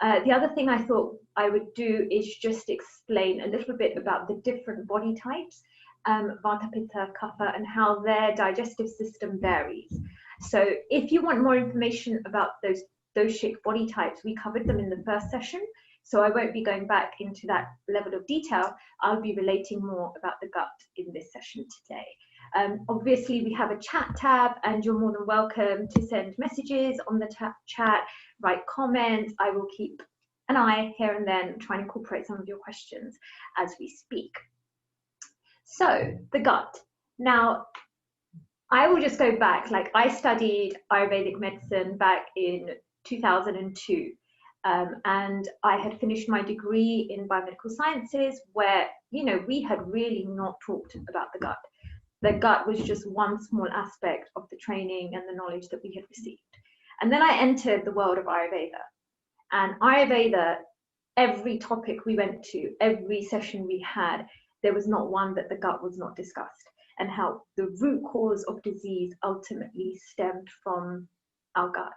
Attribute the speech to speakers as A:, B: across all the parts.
A: The other thing I thought I would do is just explain a little bit about the different body types, Vata, Pitta, Kapha, and how their digestive system varies. So if you want more information about those shape body types, we covered them in the first session. So I won't be going back into that level of detail. I'll be relating more about the gut in this session today. Obviously, we have a chat tab, and you're more than welcome to send messages on the chat, write comments. I will keep an eye here and then, try and incorporate some of your questions as we speak. So, the gut. Now, I will just go back. Like, I studied Ayurvedic medicine back in 2002. And I had finished my degree in biomedical sciences, where, you know, we had really not talked about the gut. The gut was just one small aspect of the training and the knowledge that we had received. And then I entered the world of Ayurveda. And Ayurveda, every topic we went to, every session we had, there was not one that the gut was not discussed, and how the root cause of disease ultimately stemmed from our gut.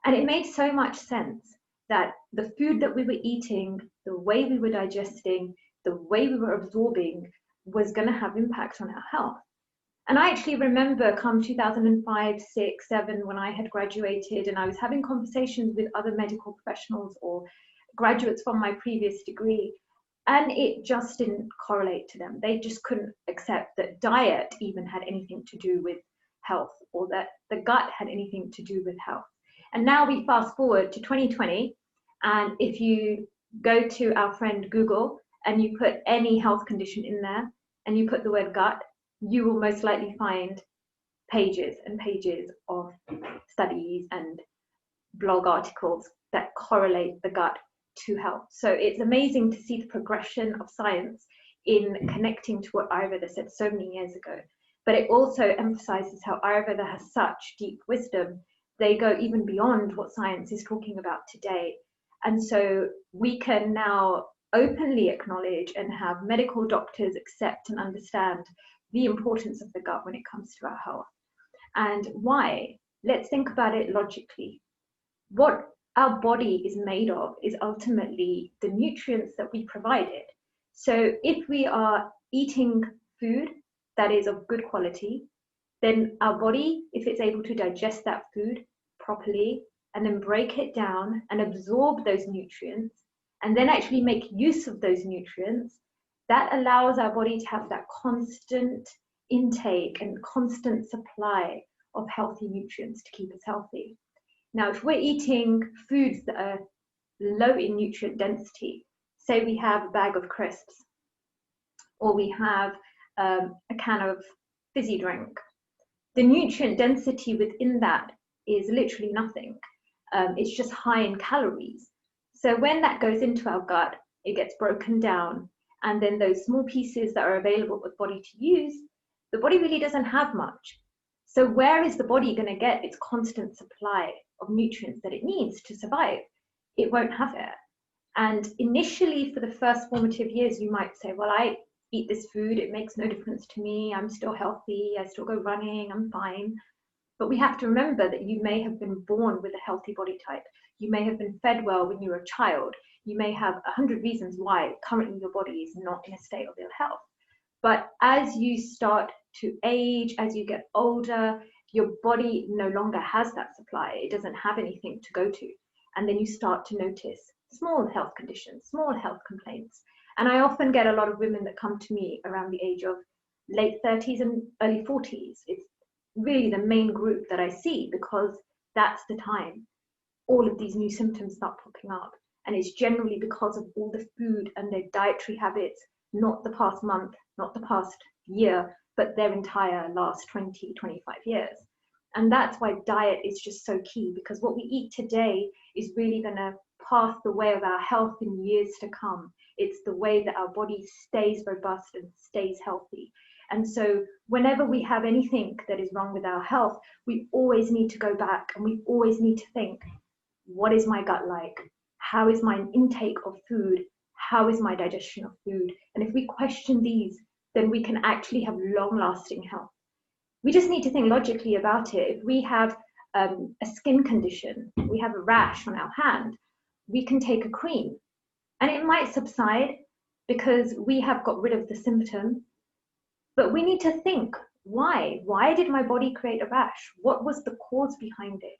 A: And it made so much sense that the food that we were eating, the way we were digesting, the way we were absorbing was going to have impact on our health. And I actually remember come 2005, 6, 7, when I had graduated and I was having conversations with other medical professionals or graduates from my previous degree, and it just didn't correlate to them. They just couldn't accept that diet even had anything to do with health, or that the gut had anything to do with health. And now we fast forward to 2020, and if you go to our friend Google and you put any health condition in there and you put the word gut, you will most likely find pages and pages of studies and blog articles that correlate the gut to health. So it's amazing to see the progression of science in connecting to what Ayurveda said so many years ago. But it also emphasizes how Ayurveda has such deep wisdom. They go even beyond what science is talking about today. And so we can now openly acknowledge and have medical doctors accept and understand the importance of the gut when it comes to our health. And why? Let's think about it logically. What our body is made of is ultimately the nutrients that we provide it. So if we are eating food that is of good quality, then our body, if it's able to digest that food properly and then break it down and absorb those nutrients and then actually make use of those nutrients, that allows our body to have that constant intake and constant supply of healthy nutrients to keep us healthy. Now, if we're eating foods that are low in nutrient density, say we have a bag of crisps, or we have a can of fizzy drink, the nutrient density within that is literally nothing. It's just high in calories. So when that goes into our gut, it gets broken down, and then those small pieces that are available for the body to use, the body really doesn't have much. So where is the body going to get its constant supply of nutrients that it needs to survive? It won't have it. And initially, for the first formative years, you might say, well, I eat this food, it makes no difference to me, I'm still healthy, I still go running, I'm fine. But we have to remember that you may have been born with a healthy body type. You may have been fed well when you were a child. You may have 100 reasons why currently your body is not in a state of ill health. But as you start to age, as you get older, your body no longer has that supply. It doesn't have anything to go to. And then you start to notice small health conditions, small health complaints. And I often get a lot of women that come to me around the age of late 30s and early 40s. It's really the main group that I see, because that's the time all of these new symptoms start popping up. And it's generally because of all the food and their dietary habits, not the past month, not the past year, but their entire last 20, 25 years. And that's why diet is just so key, because what we eat today is really going to path the way of our health in years to come. It's the way that our body stays robust and stays healthy. And so whenever we have anything that is wrong with our health, we always need to go back and we always need to think, what is my gut like? How is my intake of food? How is my digestion of food? And if we question these, then we can actually have long-lasting health. We just need to think logically about it. If we have a skin condition, we have a rash on our hand, we can take a cream and it might subside because we have got rid of the symptom. But we need to think, why? Why did my body create a rash? What was the cause behind it?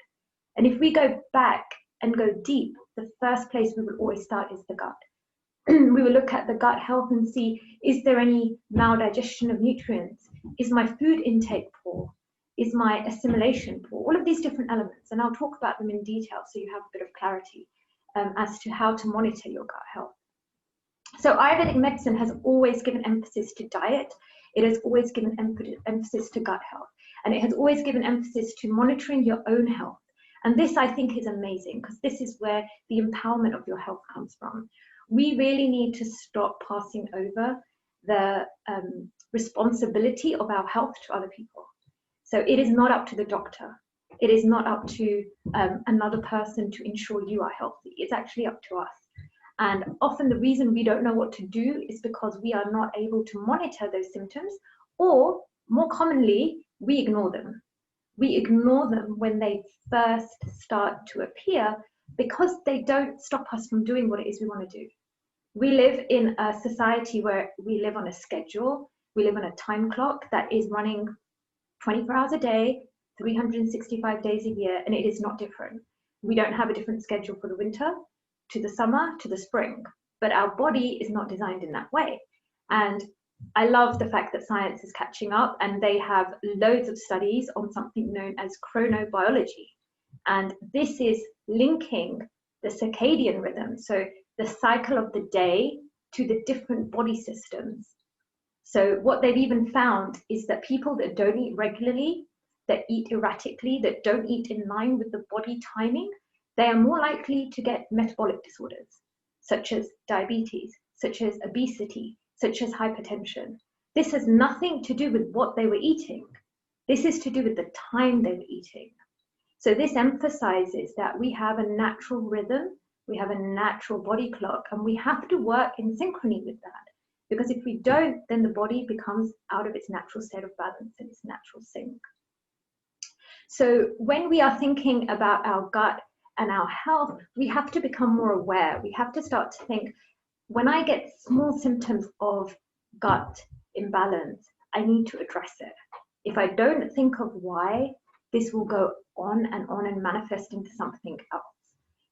A: And if we go back and go deep, the first place we will always start is the gut. We will look at the gut health and see, is there any maldigestion of nutrients? Is my food intake poor? Is my assimilation poor? All of these different elements, and I'll talk about them in detail so you have a bit of clarity as to how to monitor your gut health. So Ayurvedic medicine has always given emphasis to diet. It has always given emphasis to gut health, and it has always given emphasis to monitoring your own health. And this, I think, is amazing, because this is where the empowerment of your health comes from. We really need to stop passing over the responsibility of our health to other people. So it is not up to the doctor. It is not up to another person to ensure you are healthy. It's actually up to us. And often the reason we don't know what to do is because we are not able to monitor those symptoms, or more commonly, we ignore them. We ignore them when they first start to appear because they don't stop us from doing what it is we want to do. We live in a society where we live on a schedule. We live on a time clock that is running 24 hours a day, 365 days a year, and it is not different. We don't have a different schedule for the winter, to the summer, to the spring, but our body is not designed in that way. And I love the fact that science is catching up, and they have loads of studies on something known as chronobiology. And this is linking the circadian rhythm, so the cycle of the day, to the different body systems. So what they've even found is that people that don't eat regularly, that eat erratically, that don't eat in line with the body timing, they are more likely to get metabolic disorders, such as diabetes, such as obesity, such as hypertension. This has nothing to do with what they were eating. This is to do with the time they were eating. So this emphasizes that we have a natural rhythm, we have a natural body clock, and we have to work in synchrony with that. Because if we don't, then the body becomes out of its natural state of balance and its natural sync. So when we are thinking about our gut and our health, we have to become more aware. We have to start to think, when I get small symptoms of gut imbalance, I need to address it. If I don't think of why, this will go on and manifest into something else.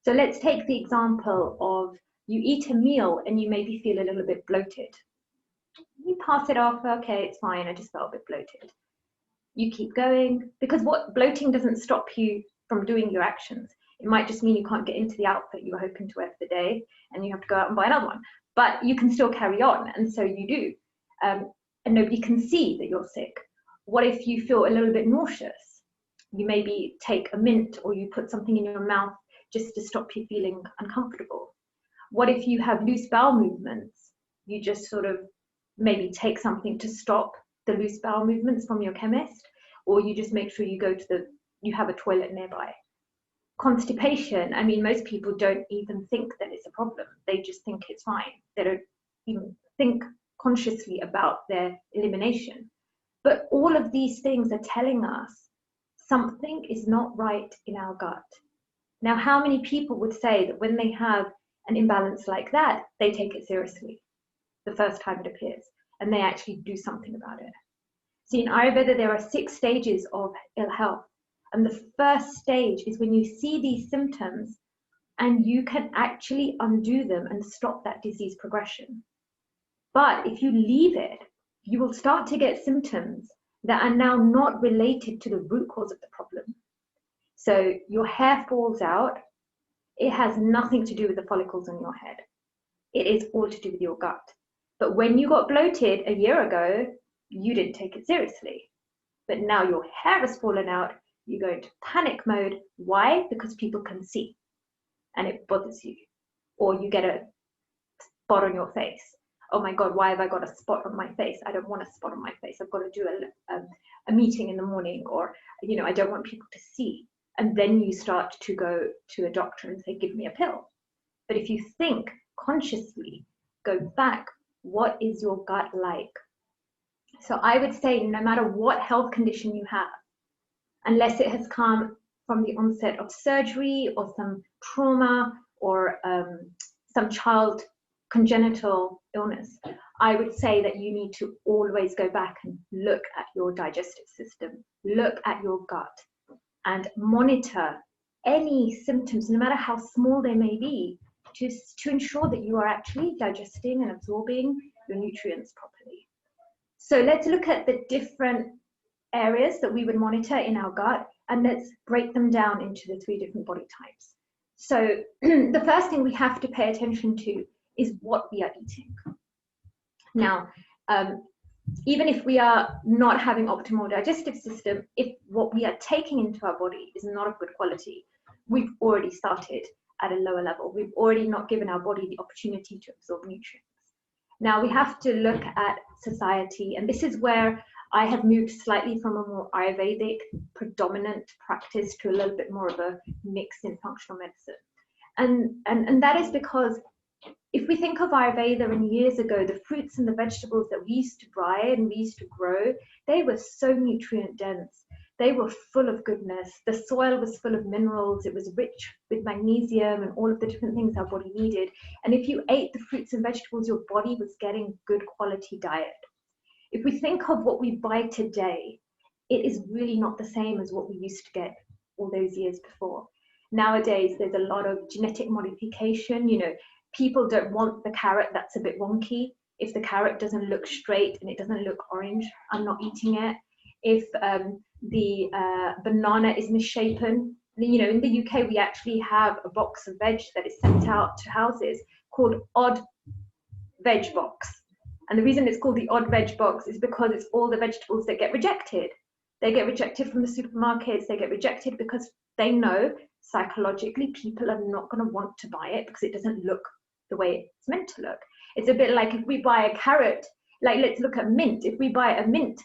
A: So let's take the example of you eat a meal and you maybe feel a little bit bloated. You pass it off, okay, it's fine, I just felt a bit bloated. You keep going, because what bloating doesn't stop you from doing your actions. It might just mean you can't get into the outfit you were hoping to wear for the day, and you have to go out and buy another one. But you can still carry on, and so you do. And nobody can see that you're sick. What if you feel a little bit nauseous? You maybe take a mint, or you put something in your mouth just to stop you feeling uncomfortable. What if you have loose bowel movements? You just sort of maybe take something to stop the loose bowel movements from your chemist, or you just make sure you have a toilet nearby. Constipation, I mean, most people don't even think that it's a problem. They just think it's fine. They don't even think consciously about their elimination. But all of these things are telling us something is not right in our gut. Now, how many people would say that when they have an imbalance like that, they take it seriously the first time it appears, and they actually do something about it? See, in Ayurveda, there are 6 stages of ill health. And the first stage is when you see these symptoms and you can actually undo them and stop that disease progression. But if you leave it, you will start to get symptoms that are now not related to the root cause of the problem. So your hair falls out. It has nothing to do with the follicles in your head. It is all to do with your gut. But when you got bloated a year ago, you didn't take it seriously. But now your hair has fallen out, you go into panic mode. Why? Because people can see and it bothers you. Or you get a spot on your face. Oh my God, why have I got a spot on my face? I don't want a spot on my face. I've got to do a meeting in the morning, or, I don't want people to see. And then you start to go to a doctor and say, give me a pill. But if you think consciously, go back, what is your gut like? So I would say, no matter what health condition you have, unless it has come from the onset of surgery or some trauma or some child congenital illness, I would say that you need to always go back and look at your digestive system, look at your gut, and monitor any symptoms, no matter how small they may be, to ensure that you are actually digesting and absorbing your nutrients properly. So let's look at the different areas that we would monitor in our gut, and let's break them down into the 3 different body types. So the first thing we have to pay attention to is what we are eating. Now, even if we are not having optimal digestive system, if what we are taking into our body is not of good quality, we've already started at a lower level. We've already not given our body the opportunity to absorb nutrients. Now we have to look at society, and this is where I have moved slightly from a more Ayurvedic predominant practice to a little bit more of a mix in functional medicine. And that is because if we think of Ayurveda and years ago, the fruits and the vegetables that we used to buy and we used to grow, they were so nutrient dense. They were full of goodness. The soil was full of minerals. It was rich with magnesium and all of the different things our body needed. And if you ate the fruits and vegetables, your body was getting good quality diet. If we think of what we buy today, it is really not the same as what we used to get all those years before. Nowadays, there's a lot of genetic modification. You know, people don't want the carrot that's a bit wonky. If the carrot doesn't look straight and it doesn't look orange, I'm not eating it. If the banana is misshapen, you know, in the UK, we actually have a box of veg that is sent out to houses called odd veg box. And the reason it's called the odd veg box is because it's all the vegetables that get rejected. They get rejected from the supermarkets. They get rejected because they know psychologically people are not going to want to buy it because it doesn't look the way it's meant to look. It's a bit like if we buy a carrot, like let's look at mint. If we buy a mint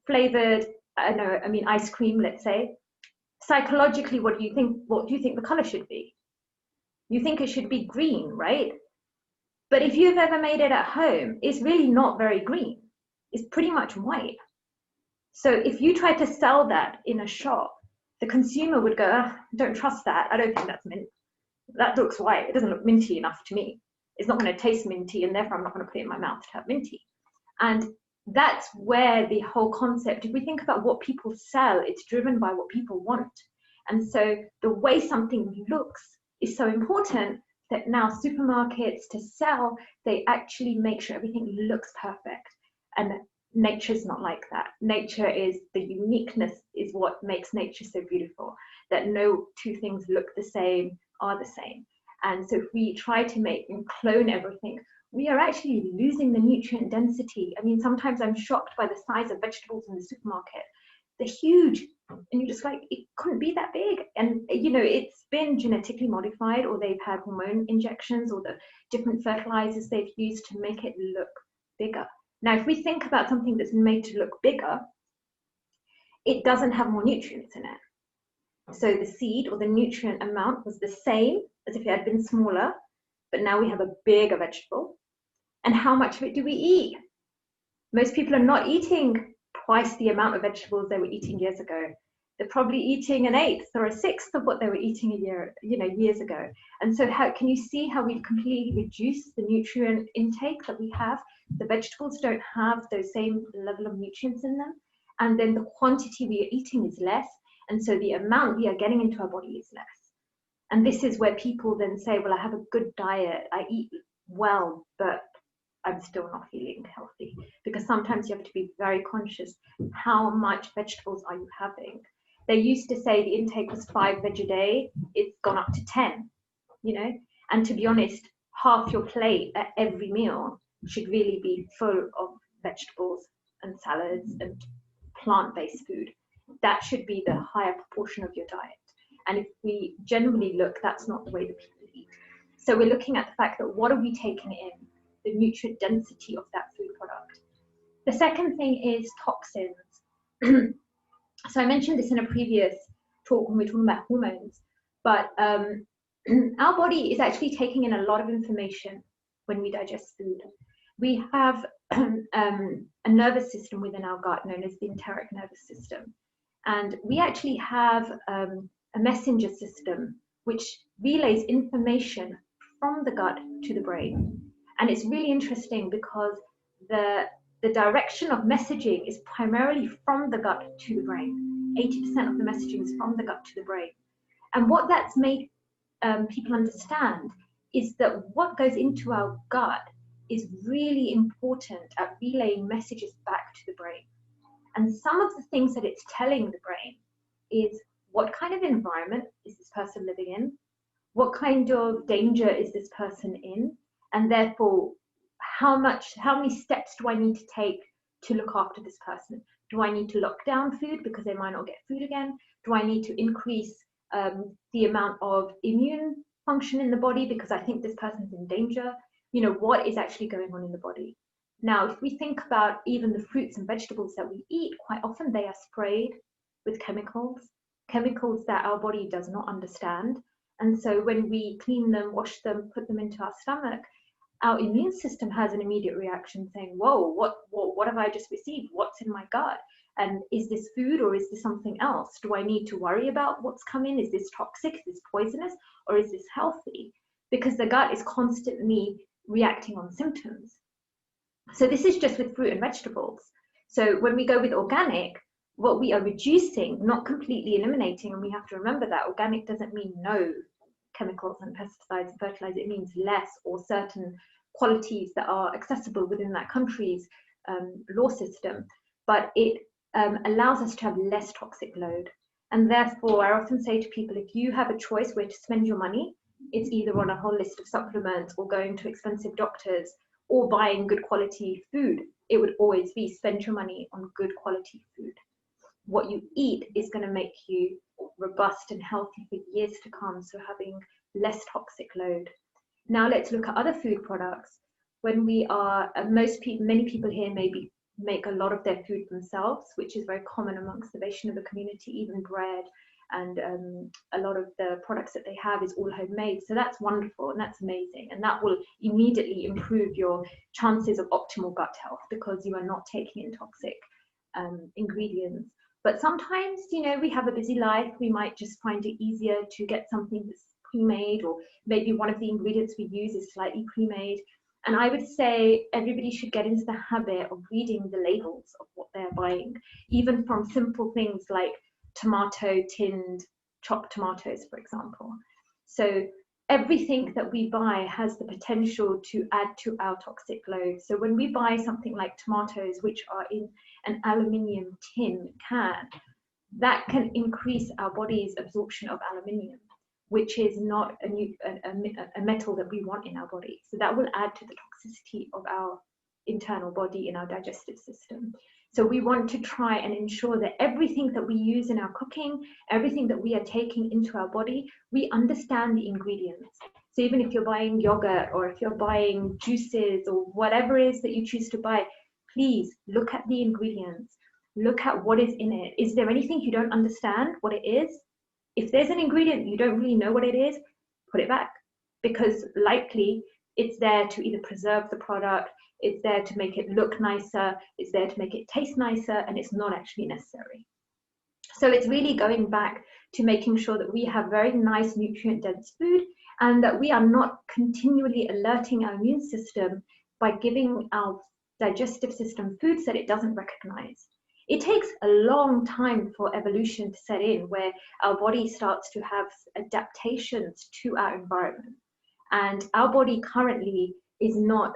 A: flavored, ice cream, let's say, psychologically, what do you think the color should be? You think it should be green, right? But if you've ever made it at home, it's really not very green. It's pretty much white. So if you try to sell that in a shop, the consumer would go, I don't trust that. I don't think that's mint. That looks white. It doesn't look minty enough to me. It's not going to taste minty, and therefore I'm not going to put it in my mouth to have minty. And that's where the whole concept, if we think about what people sell, it's driven by what people want. And so the way something looks is so important that now supermarkets to sell, they actually make sure everything looks perfect. And nature's not like that. Nature is, the uniqueness is what makes nature so beautiful, that no two things look the same, are the same. And so if we try to make and clone everything, we are actually losing the nutrient density. I mean, sometimes I'm shocked by the size of vegetables in the supermarket. They're huge, and you're just like, it couldn't be that big. And you know, it's been genetically modified, or they've had hormone injections, or the different fertilizers they've used to make it look bigger. Now, if we think about something that's made to look bigger, it doesn't have more nutrients in it. So the seed or the nutrient amount was the same as if it had been smaller, but now we have a bigger vegetable. And how much of it do we eat? Most people are not eating twice the amount of vegetables they were eating years ago. They're probably eating an eighth or a sixth of what they were eating years ago. And so how can you see how we've completely reduced the nutrient intake that we have? The vegetables don't have those same level of nutrients in them. And then the quantity we are eating is less. And so the amount we are getting into our body is less. And this is where people then say, well, I have a good diet, I eat well, but I'm still not feeling healthy. Because sometimes you have to be very conscious, how much vegetables are you having? They used to say the intake was 5 veg a day. It's gone up to 10, you know? And to be honest, half your plate at every meal should really be full of vegetables and salads and plant-based food. That should be the higher proportion of your diet. And if we generally look, that's not the way that people eat. So we're looking at the fact that what are we taking in, the nutrient density of that food product. The second thing is toxins. So I mentioned this in a previous talk when we were talking about hormones, but our body is actually taking in a lot of information when we digest food. We have a nervous system within our gut known as the enteric nervous system. And we actually have a messenger system which relays information from the gut to the brain. And it's really interesting because the direction of messaging is primarily from the gut to the brain. 80% of the messaging is from the gut to the brain. And what that's made people understand is that what goes into our gut is really important at relaying messages back to the brain. And some of the things that it's telling the brain is what kind of environment is this person living in? What kind of danger is this person in? And therefore, how many steps do I need to take to look after this person? Do I need to lock down food because they might not get food again? Do I need to increase the amount of immune function in the body because I think this person's in danger? You know, what is actually going on in the body? Now, if we think about even the fruits and vegetables that we eat, quite often they are sprayed with chemicals that our body does not understand. And so when we clean them, wash them, put them into our stomach, our immune system has an immediate reaction saying, whoa, what have I just received? What's in my gut? And is this food or is this something else? Do I need to worry about what's come in? Is this toxic? Is this poisonous? Or is this healthy? Because the gut is constantly reacting on symptoms. So this is just with fruit and vegetables. So when we go with organic, what we are reducing, not completely eliminating, and we have to remember that organic doesn't mean no chemicals and pesticides and fertilizers, it means less or certain qualities that are accessible within that country's law system, but it allows us to have less toxic load. And therefore, I often say to people, if you have a choice where to spend your money, it's either on a whole list of supplements or going to expensive doctors or buying good quality food. It would always be spend your money on good quality food. What you eat is going to make you robust and healthy for years to come, so having less toxic load. Now let's look at other food products. When we are, many people here maybe make a lot of their food themselves, which is very common amongst the Vaishnava community, even bread and a lot of the products that they have is all homemade. So that's wonderful and that's amazing. And that will immediately improve your chances of optimal gut health because you are not taking in toxic ingredients. But sometimes, you know, we have a busy life. We might just find it easier to get something that's pre-made, or maybe one of the ingredients we use is slightly pre-made. And I would say everybody should get into the habit of reading the labels of what they're buying, even from simple things like tinned chopped tomatoes, for example. So everything that we buy has the potential to add to our toxic load. So when we buy something like tomatoes, which are in an aluminium tin can, that can increase our body's absorption of aluminium, which is not a metal that we want in our body. So that will add to the toxicity of our internal body in our digestive system. So we want to try and ensure that everything that we use in our cooking, everything that we are taking into our body, we understand the ingredients. So even if you're buying yogurt or if you're buying juices or whatever it is that you choose to buy, please look at the ingredients. Look at what is in it. Is there anything you don't understand what it is? If there's an ingredient you don't really know what it is, put it back, because likely it's there to either preserve the product, it's there to make it look nicer, it's there to make it taste nicer, and it's not actually necessary. So it's really going back to making sure that we have very nice nutrient-dense food and that we are not continually alerting our immune system by giving our digestive system foods that it doesn't recognize. It takes a long time for evolution to set in, where our body starts to have adaptations to our environment. And our body currently is not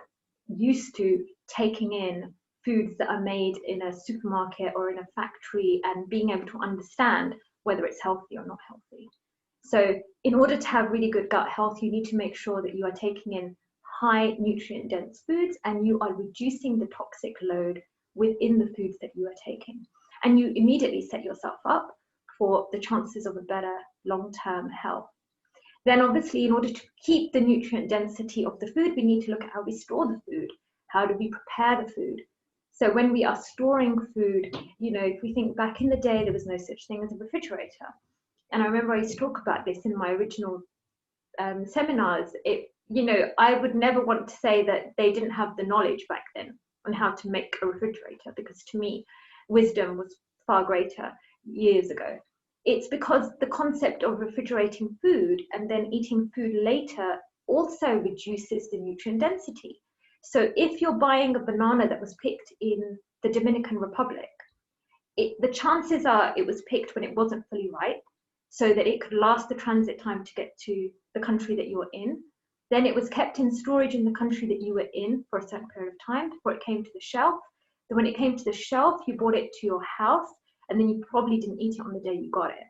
A: used to taking in foods that are made in a supermarket or in a factory and being able to understand whether it's healthy or not healthy. So in order to have really good gut health, you need to make sure that you are taking in high nutrient dense foods and you are reducing the toxic load within the foods that you are taking. And you immediately set yourself up for the chances of a better long-term health. Then obviously, in order to keep the nutrient density of the food, we need to look at how we store the food. How do we prepare the food? So when we are storing food, you know, if we think back in the day, there was no such thing as a refrigerator. And I remember I used to talk about this in my original seminars. You know, I would never want to say that they didn't have the knowledge back then on how to make a refrigerator, because to me, wisdom was far greater years ago. It's because the concept of refrigerating food and then eating food later also reduces the nutrient density. So if you're buying a banana that was picked in the Dominican Republic, the chances are it was picked when it wasn't fully ripe, so that it could last the transit time to get to the country that you were in. Then it was kept in storage in the country that you were in for a certain period of time before it came to the shelf. Then when it came to the shelf, you brought it to your house, and then you probably didn't eat it on the day you got it.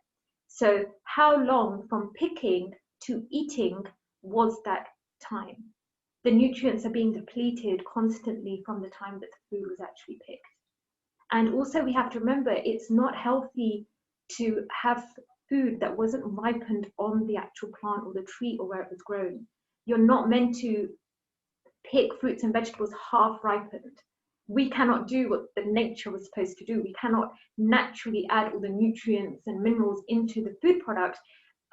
A: So how long from picking to eating was that time? The nutrients are being depleted constantly from the time that the food was actually picked. And also we have to remember, it's not healthy to have food that wasn't ripened on the actual plant or the tree or where it was grown. You're not meant to pick fruits and vegetables half ripened. We cannot do what the nature was supposed to do. We cannot naturally add all the nutrients and minerals into the food product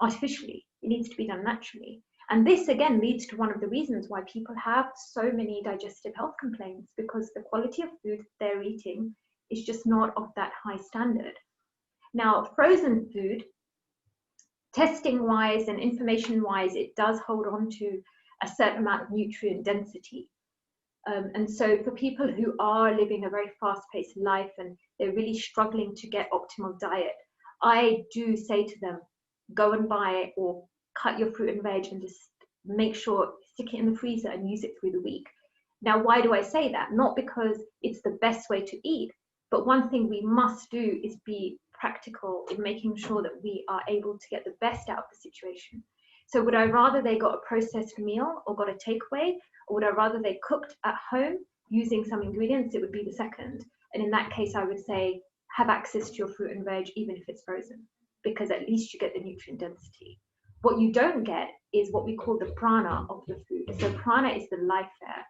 A: artificially. It needs to be done naturally. And this again leads to one of the reasons why people have so many digestive health complaints, because the quality of food they're eating is just not of that high standard. Now, frozen food, testing wise and information wise, it does hold on to a certain amount of nutrient density. And so for people who are living a very fast-paced life and they're really struggling to get optimal diet, I do say to them, go and buy or cut your fruit and veg and just make sure, stick it in the freezer and use it through the week. Now, why do I say that? Not because it's the best way to eat, but one thing we must do is be practical in making sure that we are able to get the best out of the situation. So would I rather they got a processed meal or got a takeaway, or would I rather they cooked at home using some ingredients? It would be the second. And in that case, I would say have access to your fruit and veg, even if it's frozen, because at least you get the nutrient density. What you don't get is what we call the prana of the food. So prana is the life there.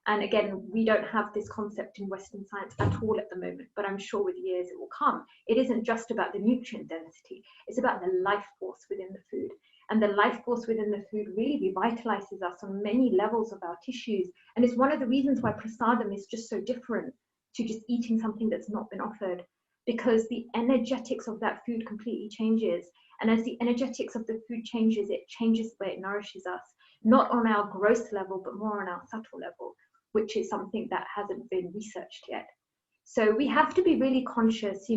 A: And again, we don't have this concept in Western science at all at the moment, but I'm sure with years it will come. It isn't just about the nutrient density, it's about the life force within the food. And the life force within the food really revitalizes us on many levels of our tissues. And it's one of the reasons why prasadam is just so different to just eating something that's not been offered, because the energetics of that food completely changes. And as the energetics of the food changes, it changes the way it nourishes us, not on our gross level, but more on our subtle level, which is something that hasn't been researched yet. So we have to be really conscious,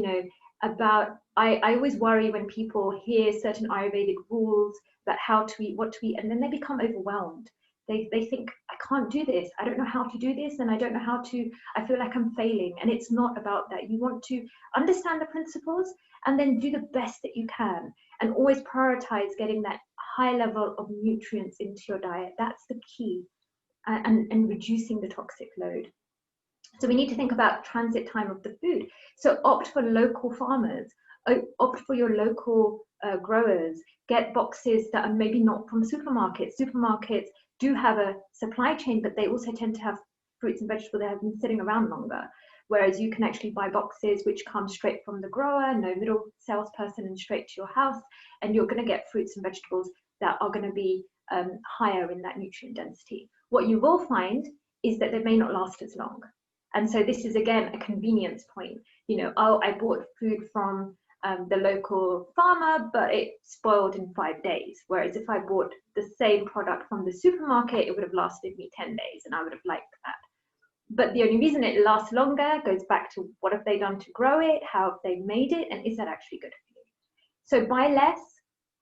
A: about, I always worry when people hear certain Ayurvedic rules about how to eat, what to eat, and then they become overwhelmed. They think, I can't do this, I don't know how to do this, and I don't know how to, I feel like I'm failing. And it's not about that. You want to understand the principles and then do the best that you can, and always prioritize getting that high level of nutrients into your diet. That's the key, and reducing the toxic load. So we need to think about transit time of the food. So opt for local farmers, opt for your local growers, get boxes that are maybe not from supermarkets. Supermarkets do have a supply chain, but they also tend to have fruits and vegetables that have been sitting around longer. Whereas you can actually buy boxes which come straight from the grower, no middle salesperson, and straight to your house. And you're going to get fruits and vegetables that are going to be higher in that nutrient density. What you will find is that they may not last as long. And so this is, again, a convenience point. Oh, I bought food from the local farmer, but it spoiled in 5 days. Whereas if I bought the same product from the supermarket, it would have lasted me 10 days, and I would have liked that. But the only reason it lasts longer goes back to what have they done to grow it, how have they made it, and is that actually good for you? So buy less,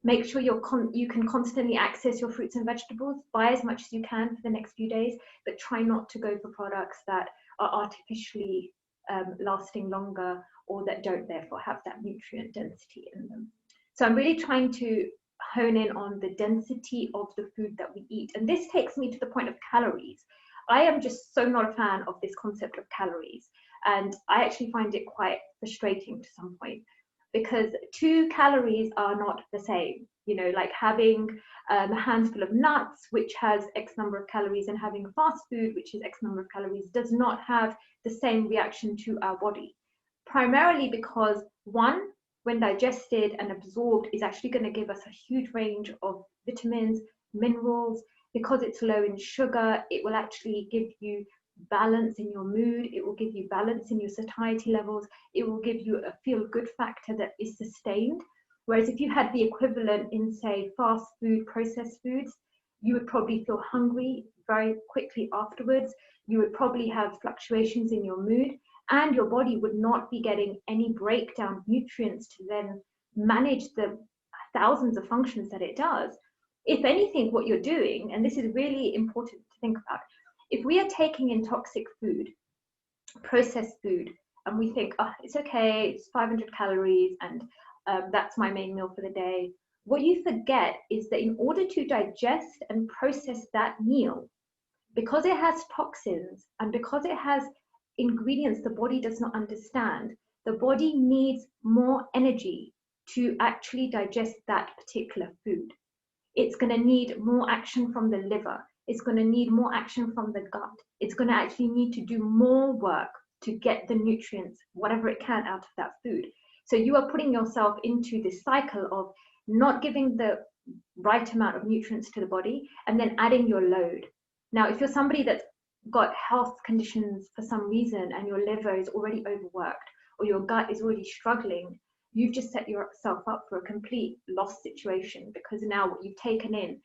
A: make sure you can constantly access your fruits and vegetables, buy as much as you can for the next few days, but try not to go for products that are artificially lasting longer, or that don't therefore have that nutrient density in them. So I'm really trying to hone in on the density of the food that we eat. And this takes me to the point of calories. I am just so not a fan of this concept of calories. And I actually find it quite frustrating to some point, because 2 calories are not the same. Like having a handful of nuts, which has X number of calories, and having fast food, which is X number of calories, does not have the same reaction to our body. Primarily because, one, when digested and absorbed, is actually going to give us a huge range of vitamins, minerals. Because it's low in sugar, it will actually give you balance in your mood. It will give you balance in your satiety levels. It will give you a feel-good factor that is sustained. Whereas if you had the equivalent in, say, fast food, processed foods, you would probably feel hungry very quickly afterwards. You would probably have fluctuations in your mood, and your body would not be getting any breakdown of nutrients to then manage the thousands of functions that it does. If anything, what you're doing, and this is really important to think about, if we are taking in toxic food, processed food, and we think, oh, it's okay, it's 500 calories, and that's my main meal for the day. What you forget is that in order to digest and process that meal, because it has toxins and because it has ingredients the body does not understand, the body needs more energy to actually digest that particular food. It's going to need more action from the liver. It's going to need more action from the gut. It's going to actually need to do more work to get the nutrients, whatever it can, out of that food. So you are putting yourself into this cycle of not giving the right amount of nutrients to the body and then adding your load. Now, if you're somebody that's got health conditions for some reason and your liver is already overworked or your gut is already struggling, you've just set yourself up for a complete loss situation, because now what you've taken in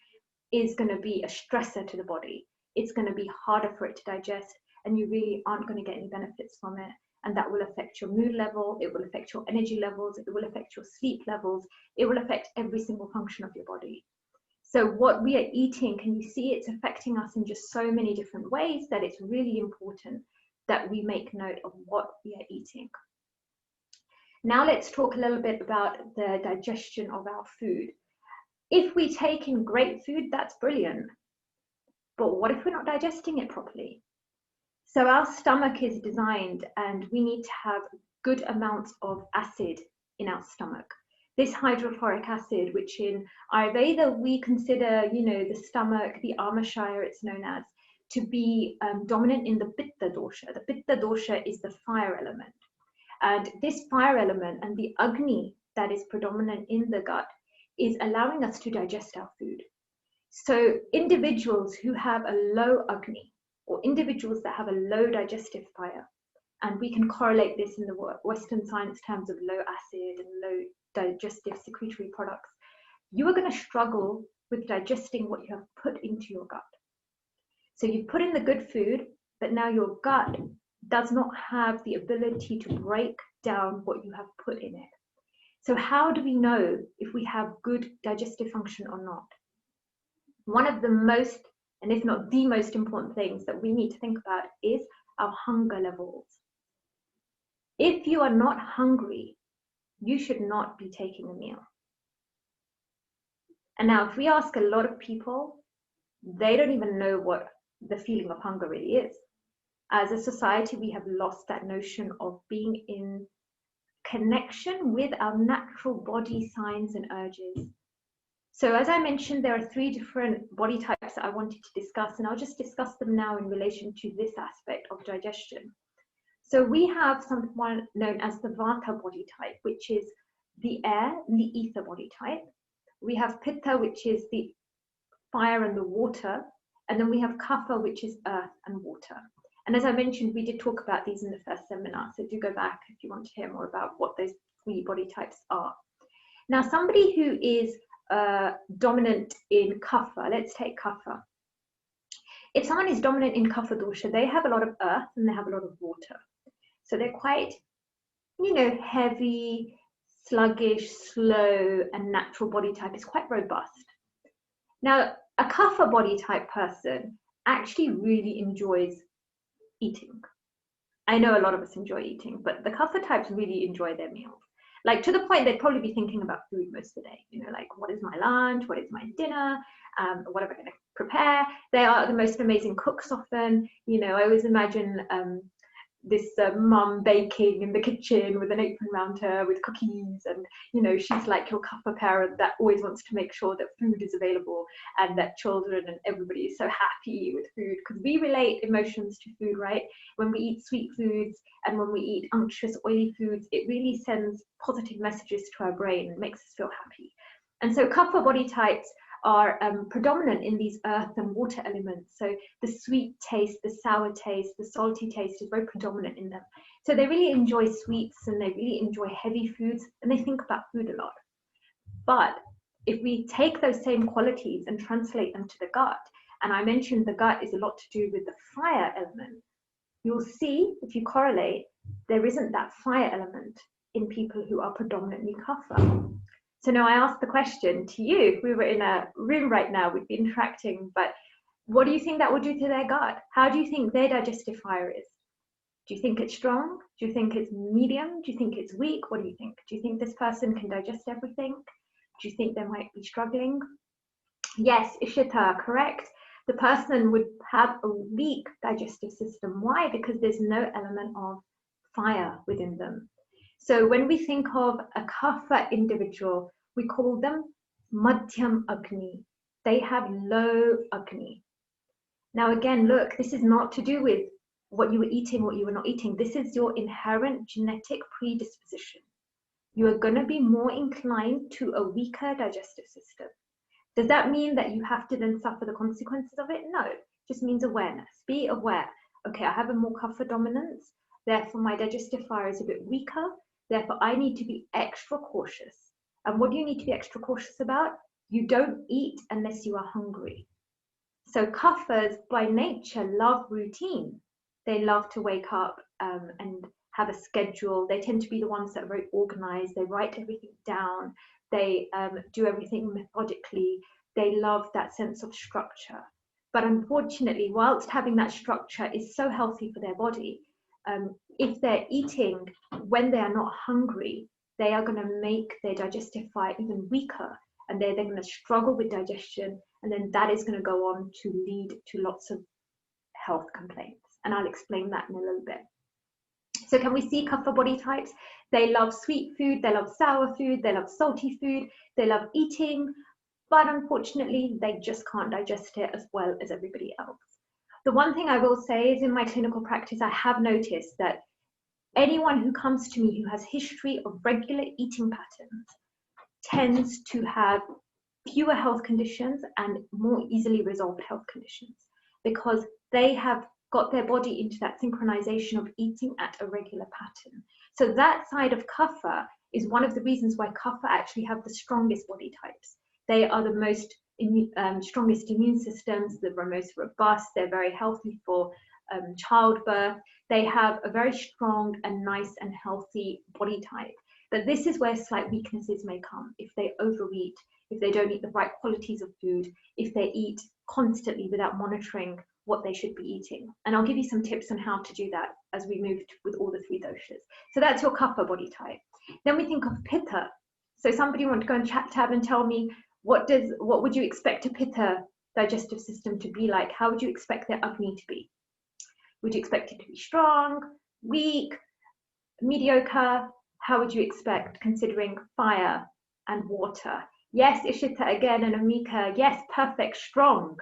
A: is going to be a stressor to the body. It's going to be harder for it to digest, and you really aren't going to get any benefits from it. And that will affect your mood level, it will affect your energy levels, it will affect your sleep levels, it will affect every single function of your body. So what we are eating, can you see it's affecting us in just so many different ways that it's really important that we make note of what we are eating. Now let's talk a little bit about the digestion of our food. If we take in great food, that's brilliant. But what if we're not digesting it properly? So our stomach is designed, and we need to have good amounts of acid in our stomach. This hydrofluoric acid, which in Ayurveda we consider, the stomach, the Amashaya it's known as, to be dominant in the Pitta dosha. The Pitta dosha is the fire element. And this fire element and the Agni that is predominant in the gut is allowing us to digest our food. So individuals who have a low Agni, or individuals that have a low digestive fire, and we can correlate this in the Western science terms of low acid and low digestive secretory products, you are going to struggle with digesting what you have put into your gut. So you put in the good food, but now your gut does not have the ability to break down what you have put in it. So how do we know if we have good digestive function or not? One of the most, and if not the most important things that we need to think about is our hunger levels. If you are not hungry, you should not be taking a meal. And now if we ask a lot of people, they don't even know what the feeling of hunger really is. As a society, we have lost that notion of being in connection with our natural body signs and urges. So as I mentioned, there are 3 different body types that I wanted to discuss, and I'll just discuss them now in relation to this aspect of digestion. So we have someone known as the Vata body type, which is the air and the ether body type. We have Pitta, which is the fire and the water, and then we have Kapha, which is earth and water. And as I mentioned, we did talk about these in the first seminar, so do go back if you want to hear more about what those 3 body types are. Now, somebody who is dominant in Kapha, let's take Kapha. If someone is dominant in Kapha dosha, they have a lot of earth and they have a lot of water. So they're quite, heavy, sluggish, slow, and natural body type is quite robust. Now, a Kapha body type person actually really enjoys eating. I know a lot of us enjoy eating, but the Kapha types really enjoy their meals. Like, to the point they'd probably be thinking about food most of the day, like, what is my lunch, what is my dinner, what am I going to prepare? They are the most amazing cooks often. I always imagine this mum baking in the kitchen with an apron around her with cookies, and she's like your Kapha parent that always wants to make sure that food is available and that children and everybody is so happy with food, because we relate emotions to food, right? When we eat sweet foods and when we eat unctuous oily foods, it really sends positive messages to our brain and makes us feel happy. And so Kapha body types are predominant in these earth and water elements. So the sweet taste, the sour taste, the salty taste is very predominant in them. So they really enjoy sweets and they really enjoy heavy foods, and they think about food a lot. But if we take those same qualities and translate them to the gut, and I mentioned the gut is a lot to do with the fire element, you'll see if you correlate, there isn't that fire element in people who are predominantly kapha. So now I ask the question to you, if we were in a room right now, we'd be interacting, but what do you think that will do to their gut? How do you think their digestive fire is? Do you think it's strong? Do you think it's medium? Do you think it's weak? What do you think? Do you think this person can digest everything? Do you think they might be struggling? Yes, Ishita, correct. The person would have a weak digestive system. Why? Because there's no element of fire within them. So when we think of a kapha individual, we call them madhyam agni. They have low agni. Now again, look, this is not to do with what you were eating, what you were not eating. This is your inherent genetic predisposition. You are going to be more inclined to a weaker digestive system. Does that mean that you have to then suffer the consequences of it? No, it just means awareness. Be aware. Okay, I have a more kapha dominance, therefore my digestive fire is a bit weaker, therefore I need to be extra cautious. And what do you need to be extra cautious about? You don't eat unless you are hungry. So kaphas by nature love routine. They love to wake up and have a schedule. They tend to be the ones that are very organized. They write everything down. They do everything methodically. They love that sense of structure. But unfortunately, whilst having that structure is so healthy for their body, if they're eating when they are not hungry, they are going to make their digestive fire even weaker, and they're then going to struggle with digestion, and then that is going to go on to lead to lots of health complaints. And I'll explain that in a little bit. So can we see kapha body types? They love sweet food, they love sour food, they love salty food, they love eating, but unfortunately, they just can't digest it as well as everybody else. The one thing I will say is in my clinical practice, I have noticed that anyone who comes to me who has history of regular eating patterns tends to have fewer health conditions and more easily resolved health conditions, because they have got their body into that synchronization of eating at a regular pattern. So that side of kapha is one of the reasons why kapha actually have the strongest body types. They are the most strongest immune systems, the most robust, they're very healthy for childbirth. They have a very strong and nice and healthy body type. But this is where slight weaknesses may come if they overeat, if they don't eat the right qualities of food, if they eat constantly without monitoring what they should be eating. And I'll give you some tips on how to do that as we move with all the three doshas. So that's your kapha body type. Then we think of pitta. So somebody want to go and chat tab and tell me what would you expect a pitta digestive system to be like? How would you expect their agni to be? Would you expect it to be strong, weak, mediocre? How would you expect, considering fire and water? Yes, Ishita again, and Amika, yes, perfect, strong.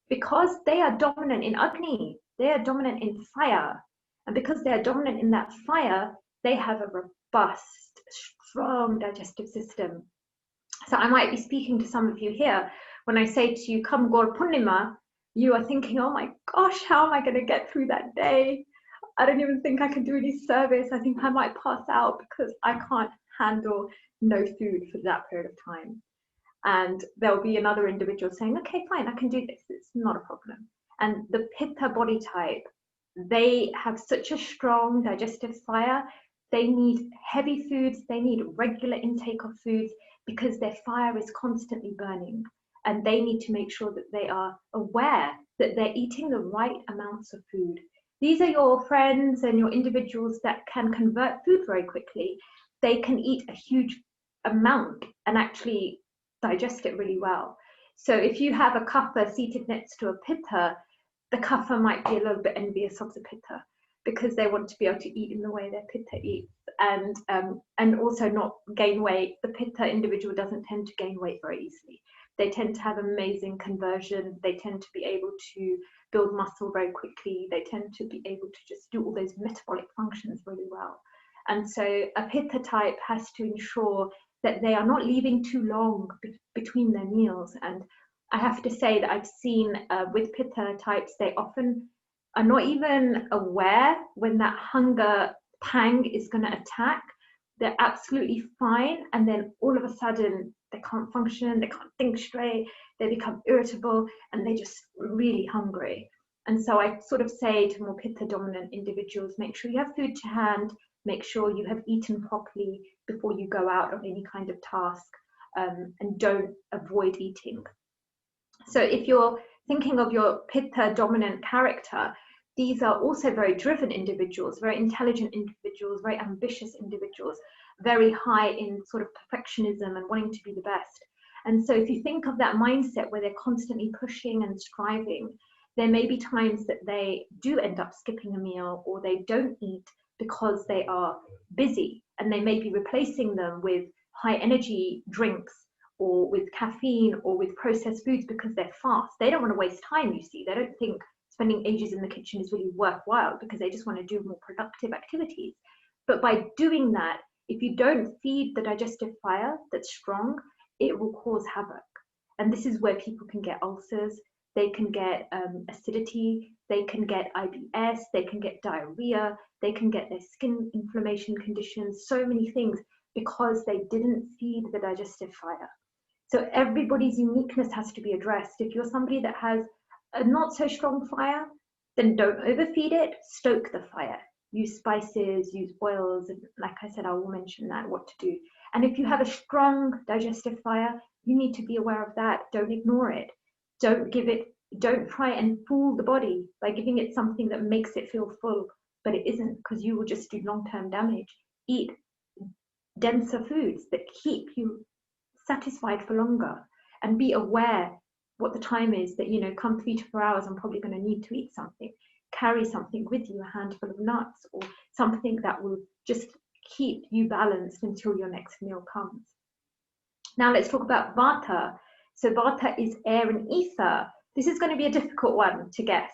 A: Because they are dominant in Agni, they are dominant in fire. And because they are dominant in that fire, they have a robust, strong digestive system. So I might be speaking to some of you here. When I say to you, come Gaur Purnima, you are thinking, oh my gosh, how am I going to get through that day? I don't even think I can do any service. I think I might pass out because I can't handle no food for that period of time. And there'll be another individual saying, okay, fine, I can do this. It's not a problem. And the pitta body type, they have such a strong digestive fire. They need heavy foods. They need regular intake of foods because their fire is constantly burning. And they need to make sure that they are aware that they're eating the right amounts of food. These are your friends and your individuals that can convert food very quickly. They can eat a huge amount and actually digest it really well. So if you have a kapha seated next to a pitta, the kapha might be a little bit envious of the pitta because they want to be able to eat in the way their pitta eats and also not gain weight. The pitta individual doesn't tend to gain weight very easily. They tend to have amazing conversion. They tend to be able to build muscle very quickly. They tend to be able to just do all those metabolic functions really well. And so a pitta type has to ensure that they are not leaving too long between their meals. And I have to say that I've seen with pitta types, they often are not even aware when that hunger pang is going to attack. They're absolutely fine. And then all of a sudden, they can't function, they can't think straight, they become irritable, and they're just really hungry. And so I sort of say to more Pitta dominant individuals, make sure you have food to hand, make sure you have eaten properly before you go out on any kind of task, and don't avoid eating. So if you're thinking of your Pitta dominant character, these are also very driven individuals, very intelligent individuals, very ambitious individuals, very high in sort of perfectionism and wanting to be the best. And so if you think of that mindset where they're constantly pushing and striving, there may be times that they do end up skipping a meal, or they don't eat because they are busy, and they may be replacing them with high energy drinks or with caffeine or with processed foods because they're fast. They don't want to waste time, you see. They don't think spending ages in the kitchen is really worthwhile because they just want to do more productive activities. But by doing that, if you don't feed the digestive fire that's strong, it will cause havoc. And this is where people can get ulcers, they can get acidity, they can get IBS, they can get diarrhea, they can get their skin inflammation conditions, so many things, because they didn't feed the digestive fire. So everybody's uniqueness has to be addressed. If you're somebody that has a not so strong fire, then don't overfeed it, stoke the fire. Use spices, use oils, and like I said, I will mention that, what to do. And if you have a strong digestive fire, you need to be aware of that. Don't ignore it. Don't try and fool the body by giving it something that makes it feel full, but it isn't, because you will just do long-term damage. Eat denser foods that keep you satisfied for longer, and be aware what the time is, that, you know, come 3 to 4 hours, I'm probably going to need to eat something. Carry something with you, a handful of nuts or something that will just keep you balanced until your next meal comes. Now let's talk about Vata. So Vata is air and ether. This is going to be a difficult one to guess.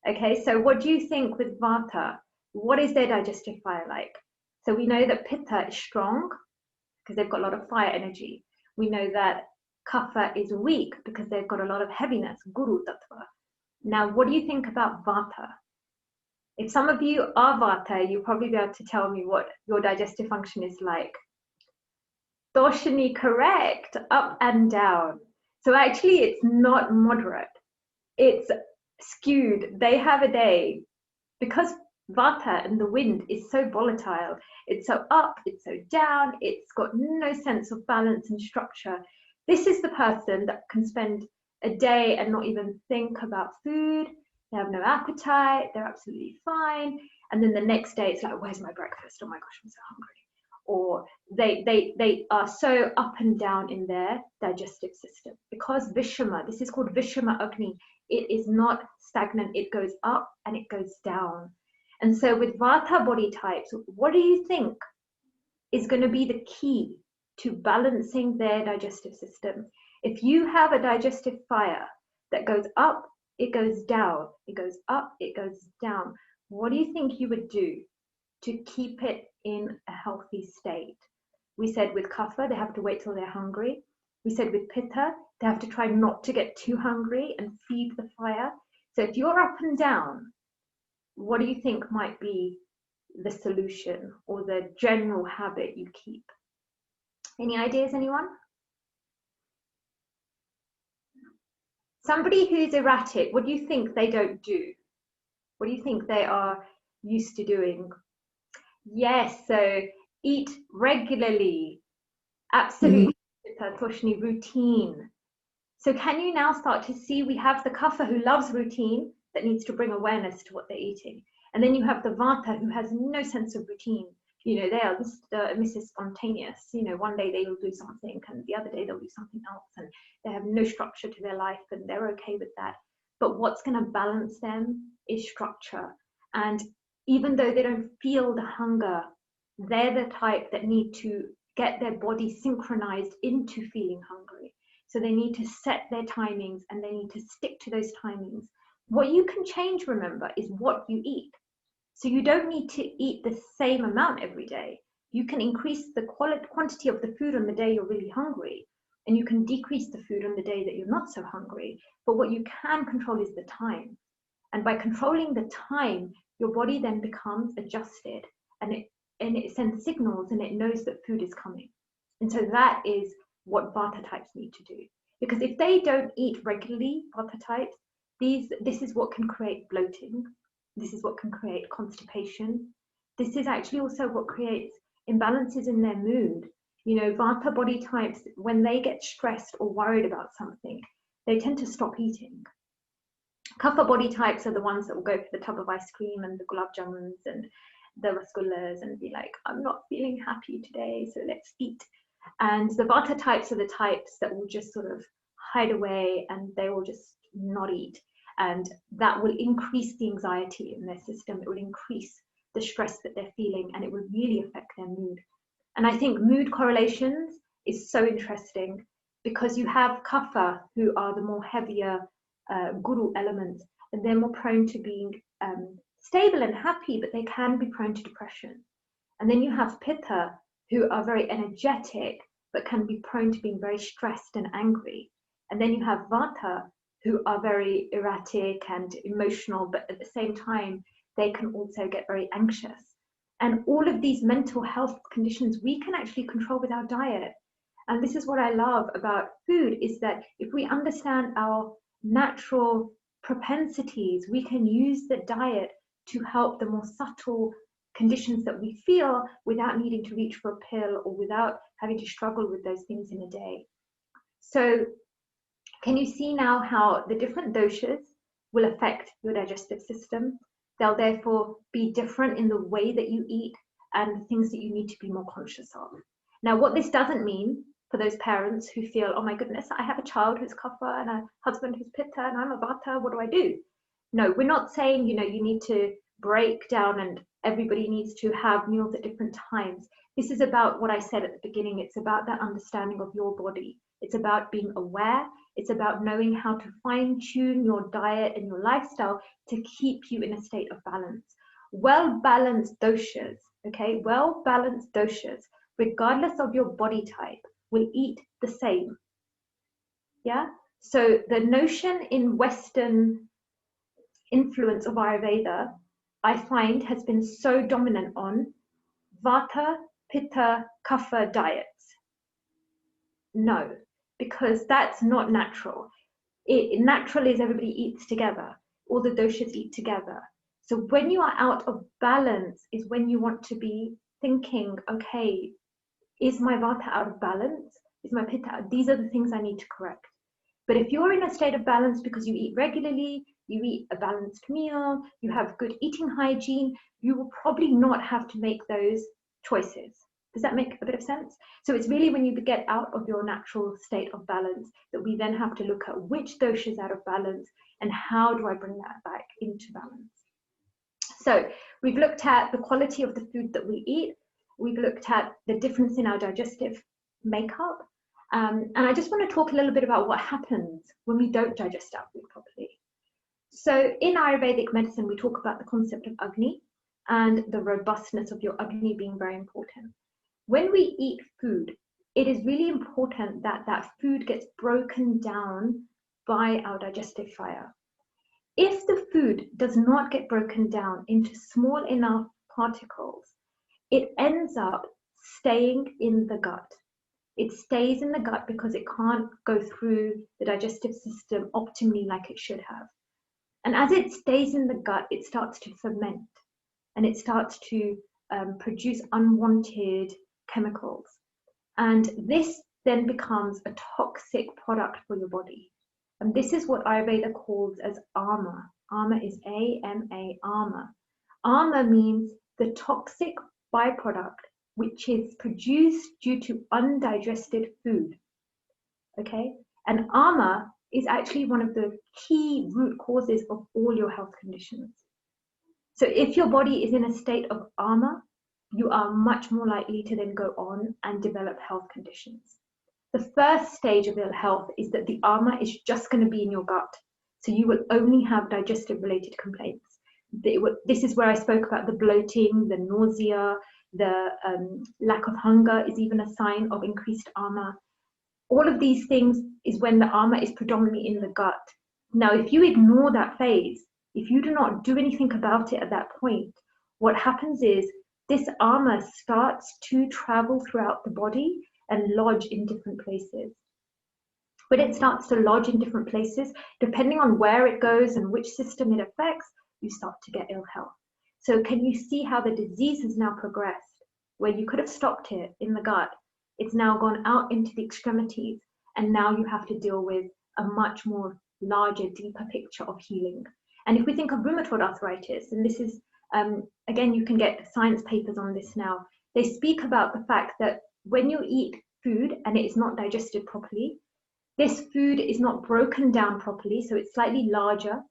A: Okay, so what do you think with Vata? What is their digestive fire like? So we know that Pitta is strong because they've got a lot of fire energy. We know that Kapha is weak because they've got a lot of heaviness, Guru Tattva. Now, what do you think about Vata? If some of you are Vata, you'll probably be able to tell me what your digestive function is like. Doshini, correct, up and down. So actually it's not moderate, it's skewed. They have a day, because Vata and the wind is so volatile, it's so up, it's so down, it's got no sense of balance and structure. This is the person that can spend a day and not even think about food. They have no appetite, they're absolutely fine, and then the next day it's like, where's my breakfast? Oh my gosh, I'm so hungry. Or they are so up and down in their digestive system, because Vishama, this is called Vishama Agni, it is not stagnant, it goes up and it goes down. And so with Vata body types, what do you think is going to be the key to balancing their digestive system? If you have a digestive fire that goes up, it goes down, it goes up, it goes down, what do you think you would do to keep it in a healthy state? We said with Kapha, they have to wait till they're hungry. We said with Pitta, they have to try not to get too hungry and feed the fire. So if you're up and down, what do you think might be the solution or the general habit you keep? Any ideas, anyone? Somebody who's erratic, what do you think they don't do? What do you think they are used to doing? Yes, so eat regularly. Absolutely, Toshni, routine. So can you now start to see, we have the Kapha who loves routine, that needs to bring awareness to what they're eating. And then you have the Vata who has no sense of routine. You know, they are Mr. and Mrs. Spontaneous. You know, one day they will do something and the other day they'll do something else, and they have no structure to their life, and they're okay with that. But what's going to balance them is structure. And even though they don't feel the hunger, they're the type that need to get their body synchronized into feeling hungry. So they need to set their timings and they need to stick to those timings. What you can change, remember, is what you eat. So you don't need to eat the same amount every day. You can increase the quantity of the food on the day you're really hungry, and you can decrease the food on the day that you're not so hungry. But what you can control is the time. And by controlling the time, your body then becomes adjusted, and it sends signals and it knows that food is coming. And so that is what Vata types need to do. Because if they don't eat regularly, Vata types, this is what can create bloating. This is what can create constipation. This is actually also what creates imbalances in their mood. You know, Vata body types, when they get stressed or worried about something, they tend to stop eating. Kapha body types are the ones that will go for the tub of ice cream and the gulab jamuns and the rasgullas and be like, I'm not feeling happy today, so let's eat. And the Vata types are the types that will just sort of hide away and they will just not eat. And that will increase the anxiety in their system. It will increase the stress that they're feeling, and it will really affect their mood. And I think mood correlations is so interesting because you have Kapha, who are the more heavier guru elements, and they're more prone to being stable and happy, but they can be prone to depression. And then you have Pitta, who are very energetic, but can be prone to being very stressed and angry. And then you have Vata, who are very erratic and emotional, but at the same time, they can also get very anxious. And all of these mental health conditions we can actually control with our diet. And this is what I love about food, is that if we understand our natural propensities, we can use the diet to help the more subtle conditions that we feel without needing to reach for a pill or without having to struggle with those things in a day. So can you see now how the different doshas will affect your digestive system? They'll therefore be different in the way that you eat and the things that you need to be more conscious of. Now, what this doesn't mean for those parents who feel, oh my goodness, I have a child who's Kapha and a husband who's Pitta and I'm a Vata, what do I do? No, we're not saying, you know, you need to break down and everybody needs to have meals at different times. This is about what I said at the beginning. It's about that understanding of your body. It's about being aware. It's about knowing how to fine-tune your diet and your lifestyle to keep you in a state of balance. Well-balanced doshas, okay? Well-balanced doshas, regardless of your body type, will eat the same. Yeah? So the notion in Western influence of Ayurveda, I find, has been so dominant on Vata, Pitta, Kapha diets. No, because that's not natural. Natural is everybody eats together. All the doshas eat together. So when you are out of balance is when you want to be thinking, okay, is my Vata out of balance? Is my Pitta? These are the things I need to correct. But if you're in a state of balance because you eat regularly, you eat a balanced meal, you have good eating hygiene, you will probably not have to make those choices. Does that make a bit of sense? So it's really when you get out of your natural state of balance that we then have to look at which dosha is out of balance and how do I bring that back into balance. So we've looked at the quality of the food that we eat. We've looked at the difference in our digestive makeup. And I just want to talk a little bit about what happens when we don't digest our food properly. So in Ayurvedic medicine, we talk about the concept of Agni and the robustness of your Agni being very important. When we eat food, it is really important that that food gets broken down by our digestive fire. If the food does not get broken down into small enough particles, it ends up staying in the gut. It stays in the gut because it can't go through the digestive system optimally like it should have. And as it stays in the gut, it starts to ferment and it starts to produce unwanted chemicals. And this then becomes a toxic product for your body. And this is what Ayurveda calls as ama. Ama is A-M-A, ama. Ama means the toxic byproduct which is produced due to undigested food. Okay? And ama is actually one of the key root causes of all your health conditions. So if your body is in a state of ama, you are much more likely to then go on and develop health conditions. The first stage of ill health is that the ama is just going to be in your gut. So you will only have digestive related complaints. This is where I spoke about the bloating, the nausea, the lack of hunger is even a sign of increased ama. All of these things is when the ama is predominantly in the gut. Now, if you ignore that phase, if you do not do anything about it at that point, what happens is this ama starts to travel throughout the body and lodge in different places. When it starts to lodge in different places, depending on where it goes and which system it affects, you start to get ill health. So can you see how the disease has now progressed? Where you could have stopped it in the gut, it's now gone out into the extremities, and now you have to deal with a much more larger, deeper picture of healing. And if we think of rheumatoid arthritis, and this is, again, you can get science papers on this now, they speak about the fact that when you eat food and it is not digested properly, this food is not broken down properly, so it's slightly larger,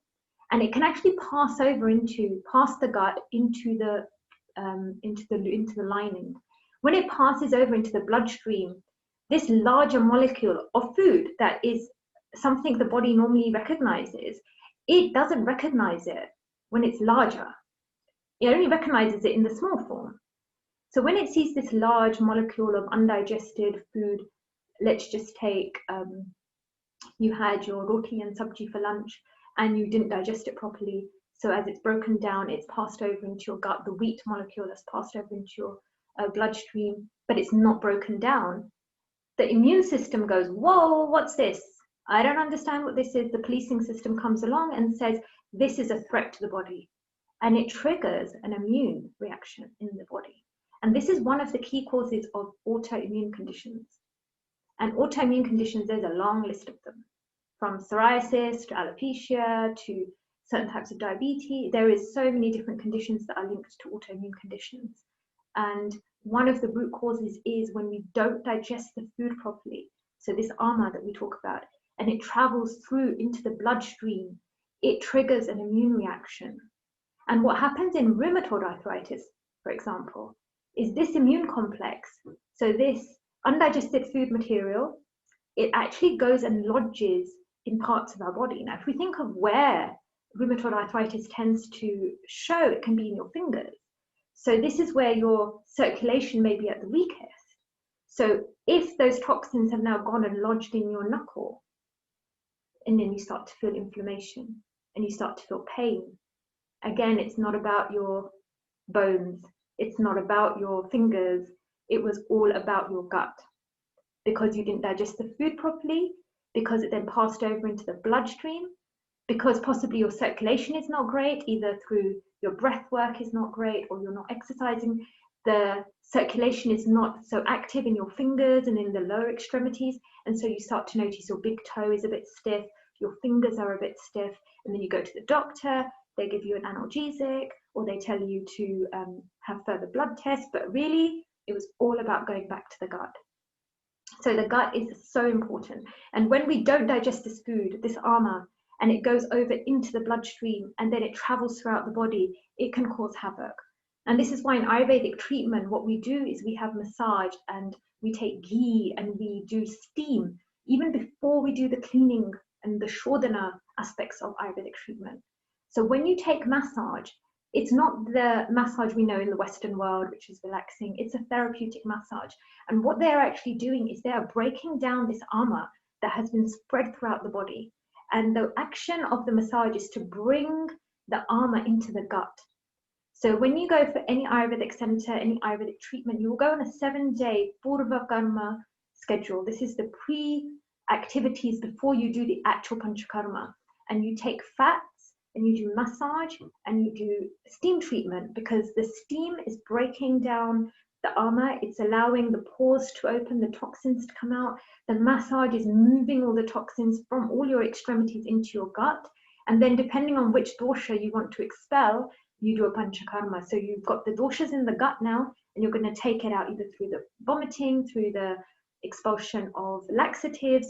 A: and it can actually pass the gut into the lining. When it passes over into the bloodstream, this larger molecule of food that is something the body normally recognizes, it doesn't recognize it when it's larger. It only recognizes it in the small form. So when it sees this large molecule of undigested food, let's just take, you had your roti and sabji for lunch and you didn't digest it properly. So as it's broken down, it's passed over into your gut, the wheat molecule that's passed over into your bloodstream, but it's not broken down. The immune system goes, whoa, what's this? I don't understand what this is. The policing system comes along and says, this is a threat to the body. And it triggers an immune reaction in the body. And this is one of the key causes of autoimmune conditions. And autoimmune conditions, there's a long list of them, from psoriasis to alopecia to certain types of diabetes. There is so many different conditions that are linked to autoimmune conditions. And one of the root causes is when we don't digest the food properly. So this ama that we talk about, and it travels through into the bloodstream, it triggers an immune reaction. And what happens in rheumatoid arthritis, for example, is this immune complex, so this undigested food material, it actually goes and lodges in parts of our body. Now, if we think of where rheumatoid arthritis tends to show, it can be in your fingers. So this is where your circulation may be at the weakest. So if those toxins have now gone and lodged in your knuckle, and then you start to feel inflammation and you start to feel pain. Again, it's not about your bones. It's not about your fingers. It was all about your gut, because you didn't digest the food properly, because it then passed over into the bloodstream, because possibly your circulation is not great, either through your breath work is not great, or you're not exercising. The circulation is not so active in your fingers and in the lower extremities. And so you start to notice your big toe is a bit stiff, your fingers are a bit stiff, and then you go to the doctor, they give you an analgesic, or they tell you to have further blood tests, but really it was all about going back to the gut. So the gut is so important. And when we don't digest this food, this ama, and it goes over into the bloodstream and then it travels throughout the body, it can cause havoc. And this is why in Ayurvedic treatment, what we do is we have massage and we take ghee and we do steam, even before we do the cleaning and the shodhana aspects of Ayurvedic treatment. So when you take massage, it's not the massage we know in the Western world, which is relaxing. It's a therapeutic massage. And what they're actually doing is they are breaking down this ama that has been spread throughout the body. And the action of the massage is to bring the ama into the gut. So when you go for any Ayurvedic center, any Ayurvedic treatment, you will go on a 7-day Purva Karma schedule. This is the pre-activities before you do the actual Panchakarma. And you take fats and you do massage and you do steam treatment, because the steam is breaking down the ama. It's allowing the pores to open, the toxins to come out. The massage is moving all the toxins from all your extremities into your gut. And then depending on which dosha you want to expel, you do a panchakarma. So you've got the doshas in the gut now, and you're going to take it out either through the vomiting, through the expulsion of laxatives,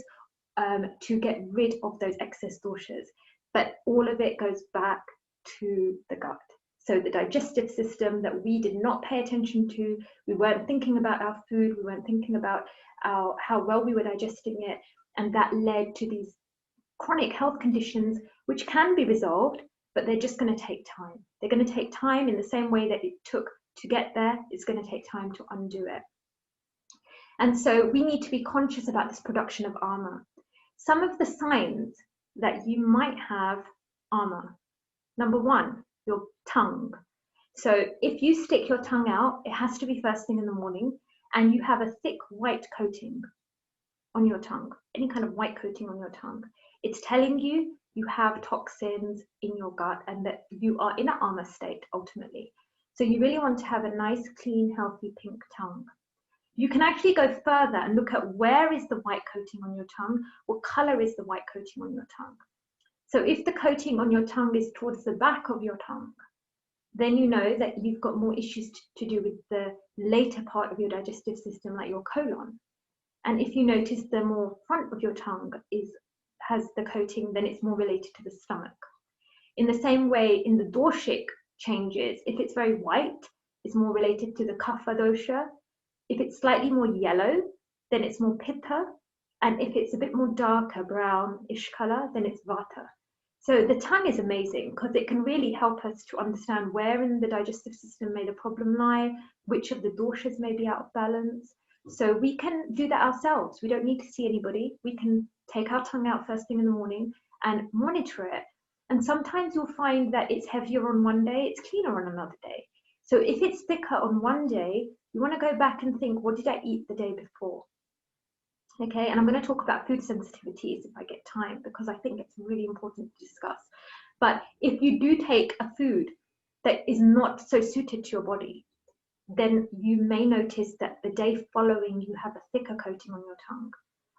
A: to get rid of those excess doshas. But all of it goes back to the gut. So the digestive system that we did not pay attention to, we weren't thinking about our food, we weren't thinking about how well we were digesting it, and that led to these chronic health conditions which can be resolved, but they're just going to take time. They're going to take time in the same way that it took to get there. It's going to take time to undo it. And so we need to be conscious about this production of ama. Some of the signs that you might have ama. Number one, your tongue. So if you stick your tongue out, it has to be first thing in the morning, and you have a thick white coating on your tongue, any kind of white coating on your tongue, it's telling you you have toxins in your gut and that you are in an AMA state ultimately. So you really want to have a nice, clean, healthy pink tongue. You can actually go further and look at where is the white coating on your tongue, what color is the white coating on your tongue. So if the coating on your tongue is towards the back of your tongue, then you know that you've got more issues to do with the later part of your digestive system, like your colon. And if you notice the more front of your tongue has the coating, then it's more related to the stomach. In the same way, in the doshic changes, if it's very white, it's more related to the kapha dosha. If it's slightly more yellow, then it's more pitta. And if it's a bit more darker, brownish color, then it's vata. So the tongue is amazing because it can really help us to understand where in the digestive system may the problem lie, which of the doshas may be out of balance. So we can do that ourselves. We don't need to see anybody. We can take our tongue out first thing in the morning and monitor it. And sometimes you'll find that it's heavier on one day, it's cleaner on another day. So if it's thicker on one day, you want to go back and think, what did I eat the day before? Okay, and I'm going to talk about food sensitivities if I get time, because I think it's really important to discuss. But if you do take a food that is not so suited to your body, then you may notice that the day following you have a thicker coating on your tongue.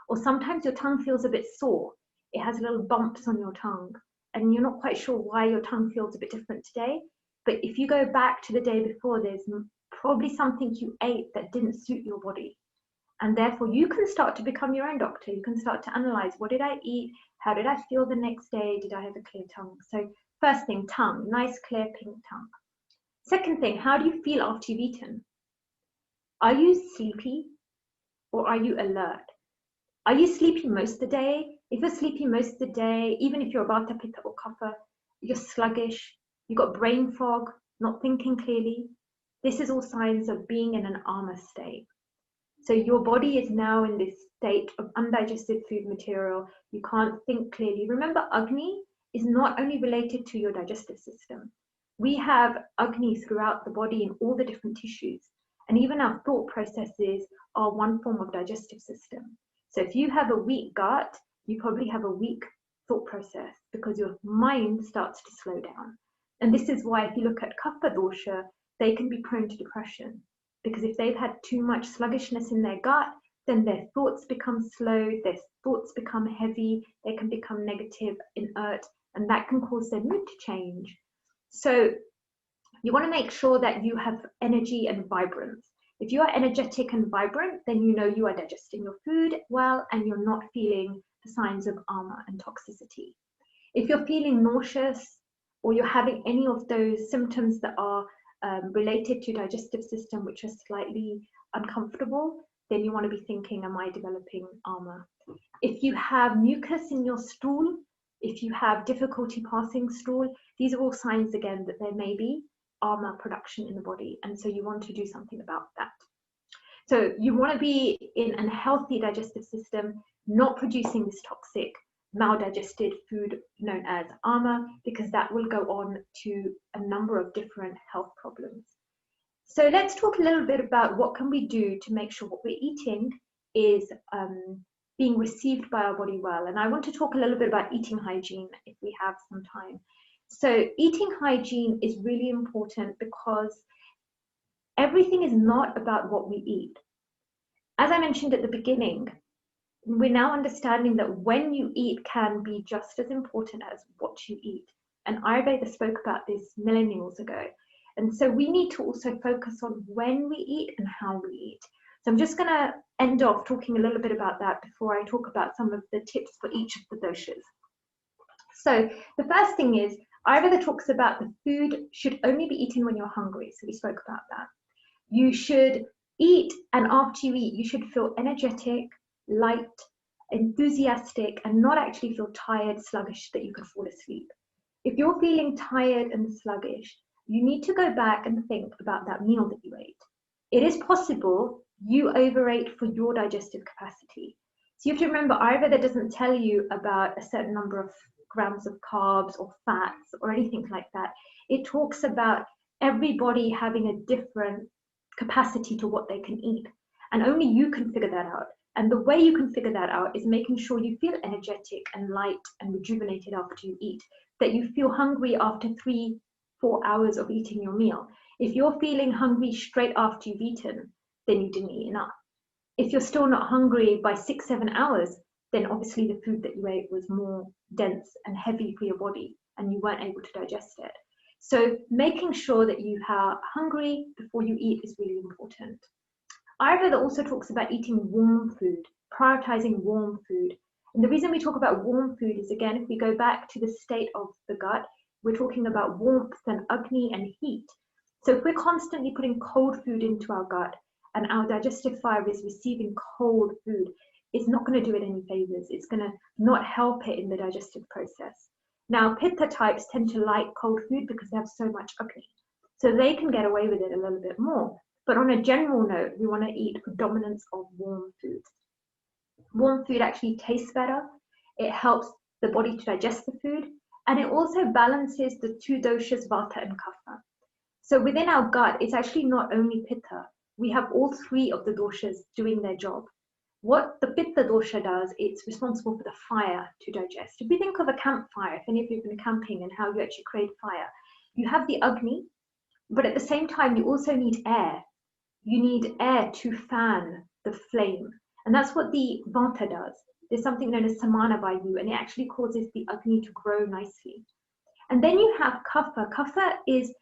A: Or sometimes your tongue feels a bit sore. It has little bumps on your tongue, and you're not quite sure why your tongue feels a bit different today. But if you go back to the day before, there's probably something you ate that didn't suit your body. And therefore, you can start to become your own doctor. You can start to analyze, what did I eat? How did I feel the next day? Did I have a clear tongue? So first thing, tongue, nice, clear, pink tongue. Second thing, how do you feel after you've eaten? Are you sleepy or are you alert? Are you sleepy most of the day? If you're sleepy most of the day, even if you're Vata, Pitta or Kapha, you're sluggish, you've got brain fog, not thinking clearly, this is all signs of being in an AMA state. So your body is now in this state of undigested food material. You can't think clearly. Remember, Agni is not only related to your digestive system. We have Agni throughout the body in all the different tissues. And even our thought processes are one form of digestive system. So if you have a weak gut, you probably have a weak thought process because your mind starts to slow down. And this is why if you look at Kapha dosha, they can be prone to depression. Because if they've had too much sluggishness in their gut, then their thoughts become slow, their thoughts become heavy, they can become negative, inert, and that can cause their mood to change. So you want to make sure that you have energy and vibrance. If you are energetic and vibrant, then you know you are digesting your food well and you're not feeling the signs of AMA and toxicity. If you're feeling nauseous or you're having any of those symptoms that are related to digestive system, which are slightly uncomfortable, then you want to be thinking, am I developing AMA? If you have mucus in your stool, if you have difficulty passing stool, these are all signs again that there may be AMA production in the body. And so you want to do something about that. So you want to be in a healthy digestive system, not producing this toxic, maldigested food known as AMA, because that will go on to a number of different health problems. So let's talk a little bit about what can we do to make sure what we're eating is being received by our body well. And I want to talk a little bit about eating hygiene if we have some time. So eating hygiene is really important because everything is not about what we eat. As I mentioned at the beginning, we're now understanding that when you eat can be just as important as what you eat. And Ayurveda spoke about this millennials ago. And so we need to also focus on when we eat and how we eat. So I'm just going to end off talking a little bit about that before I talk about some of the tips for each of the doshas. So the first thing is, Ayurveda talks about the food should only be eaten when you're hungry. So we spoke about that. You should eat, and after you eat, you should feel energetic, light, enthusiastic, and not actually feel tired, sluggish, that you could fall asleep. If you're feeling tired and sluggish, you need to go back and think about that meal that you ate. It is possible you overate for your digestive capacity. So you have to remember, Ayurveda doesn't tell you about a certain number of grams of carbs or fats or anything like that. It talks about everybody having a different capacity to what they can eat. And only you can figure that out. And the way you can figure that out is making sure you feel energetic and light and rejuvenated after you eat, that you feel hungry after 3-4 hours of eating your meal. If you're feeling hungry straight after you've eaten, then you didn't eat enough. If you're still not hungry by 6-7 hours, then obviously the food that you ate was more dense and heavy for your body and you weren't able to digest it. So making sure that you are hungry before you eat is really important. Ayurveda also talks about eating warm food, prioritizing warm food. And the reason we talk about warm food is, again, if we go back to the state of the gut, we're talking about warmth and agni and heat. So if we're constantly putting cold food into our gut and our digestive fire is receiving cold food, it's not going to do it any favors. It's going to not help it in the digestive process. Now, Pitta types tend to like cold food because they have so much agni. So they can get away with it a little bit more. But on a general note, we want to eat predominance of warm foods. Warm food actually tastes better. It helps the body to digest the food. And it also balances the two doshas, Vata and Kapha. So within our gut, it's actually not only Pitta. We have all three of the doshas doing their job. What the Pitta dosha does, it's responsible for the fire to digest. If we think of a campfire, if any of you have been camping and how you actually create fire, you have the Agni, but at the same time, you also need air. You need air to fan the flame. And that's what the Vata does. There's something known as Samana Vayu, and it actually causes the Agni to grow nicely. And then you have Kapha. Kapha is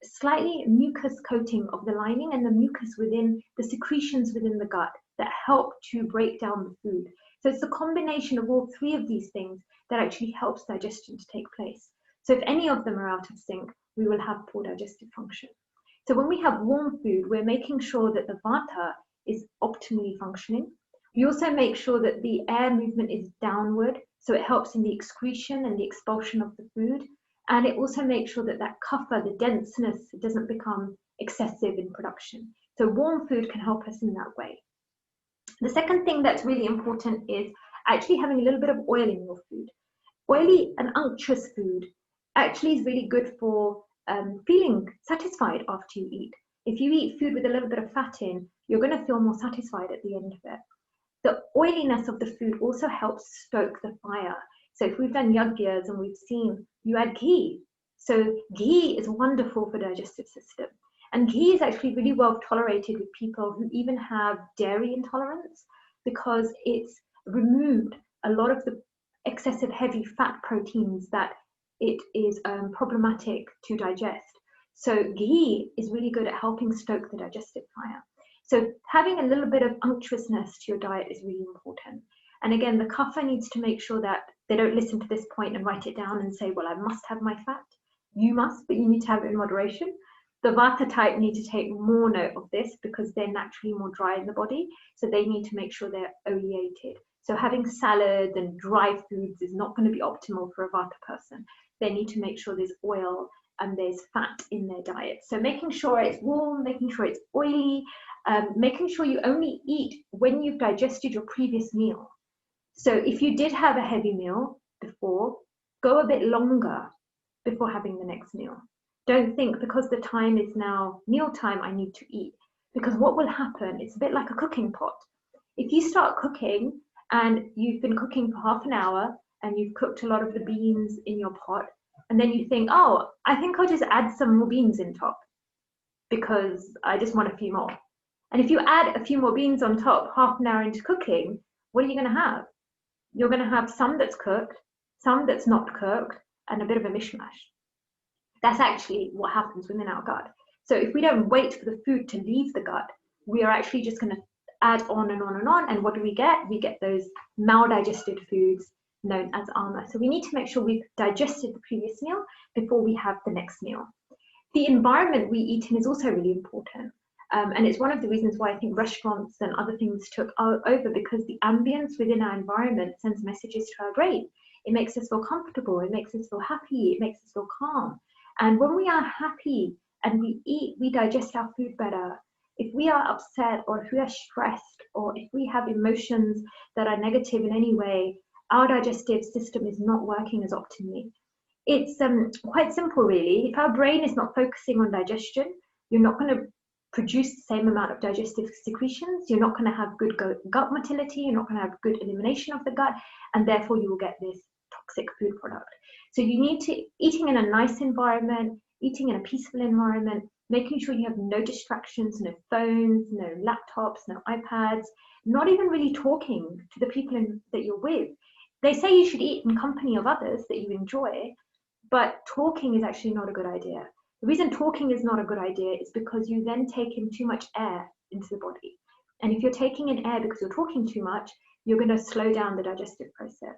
A: slightly mucus coating of the lining and the mucus within the secretions within the gut that help to break down the food. So it's a combination of all three of these things that actually helps digestion to take place. So if any of them are out of sync, we will have poor digestive function. So when we have warm food, we're making sure that the Vata is optimally functioning. We also make sure that the air movement is downward, so it helps in the excretion and the expulsion of the food. And it also makes sure that that Kapha, the denseness, doesn't become excessive in production. So warm food can help us in that way. The second thing that's really important is actually having a little bit of oil in your food. Oily and unctuous food actually is really good for feeling satisfied after you eat. If you eat food with a little bit of fat in, you're going to feel more satisfied at the end of it. The oiliness of the food also helps stoke the fire. So if we've done yajnas and we've seen you add ghee. So ghee is wonderful for the digestive system. And ghee is actually really well tolerated with people who even have dairy intolerance because it's removed a lot of the excessive heavy fat proteins that it is problematic to digest. So ghee is really good at helping stoke the digestive fire. So having a little bit of unctuousness to your diet is really important. And again, the Kapha needs to make sure that they don't listen to this point and write it down and say, well, I must have my fat. You must, but you need to have it in moderation. The Vata type need to take more note of this because they're naturally more dry in the body. So they need to make sure they're oleated. So having salads and dry foods is not going to be optimal for a Vata person. They need to make sure there's oil and there's fat in their diet. So making sure it's warm, making sure it's oily, making sure you only eat when you've digested your previous meal. So if you did have a heavy meal before, go a bit longer before having the next meal. Don't think because the time is now mealtime, I need to eat. Because what will happen, it's a bit like a cooking pot. If you start cooking and you've been cooking for half an hour and you've cooked a lot of the beans in your pot, and then you think, oh, I think I'll just add some more beans in top because I just want a few more. And if you add a few more beans on top half an hour into cooking, what are you going to have? You're going to have some that's cooked, some that's not cooked, and a bit of a mishmash. That's actually what happens within our gut. So if we don't wait for the food to leave the gut, we are actually just going to add on and on and on. And what do we get? We get those maldigested foods known as ama. So we need to make sure we've digested the previous meal before we have the next meal. The environment we eat in is also really important. And it's one of the reasons why I think restaurants and other things took over, because the ambience within our environment sends messages to our brain. It makes us feel comfortable. It makes us feel happy. It makes us feel calm. And when we are happy and we eat, we digest our food better. If we are upset or if we are stressed or if we have emotions that are negative in any way, our digestive system is not working as optimally. It's quite simple, really. If our brain is not focusing on digestion, you're not going to produce the same amount of digestive secretions. You're not going to have good gut motility. You're not going to have good elimination of the gut, and therefore you will get this toxic food product. So you need to, eating in a nice environment, eating in a peaceful environment, making sure you have no distractions, no phones, no laptops, no iPads, not even really talking to the people that you're with. They say you should eat in company of others that you enjoy, but talking is actually not a good idea. The reason talking is not a good idea is because you then take in too much air into the body. And if you're taking in air because you're talking too much, you're going to slow down the digestive process.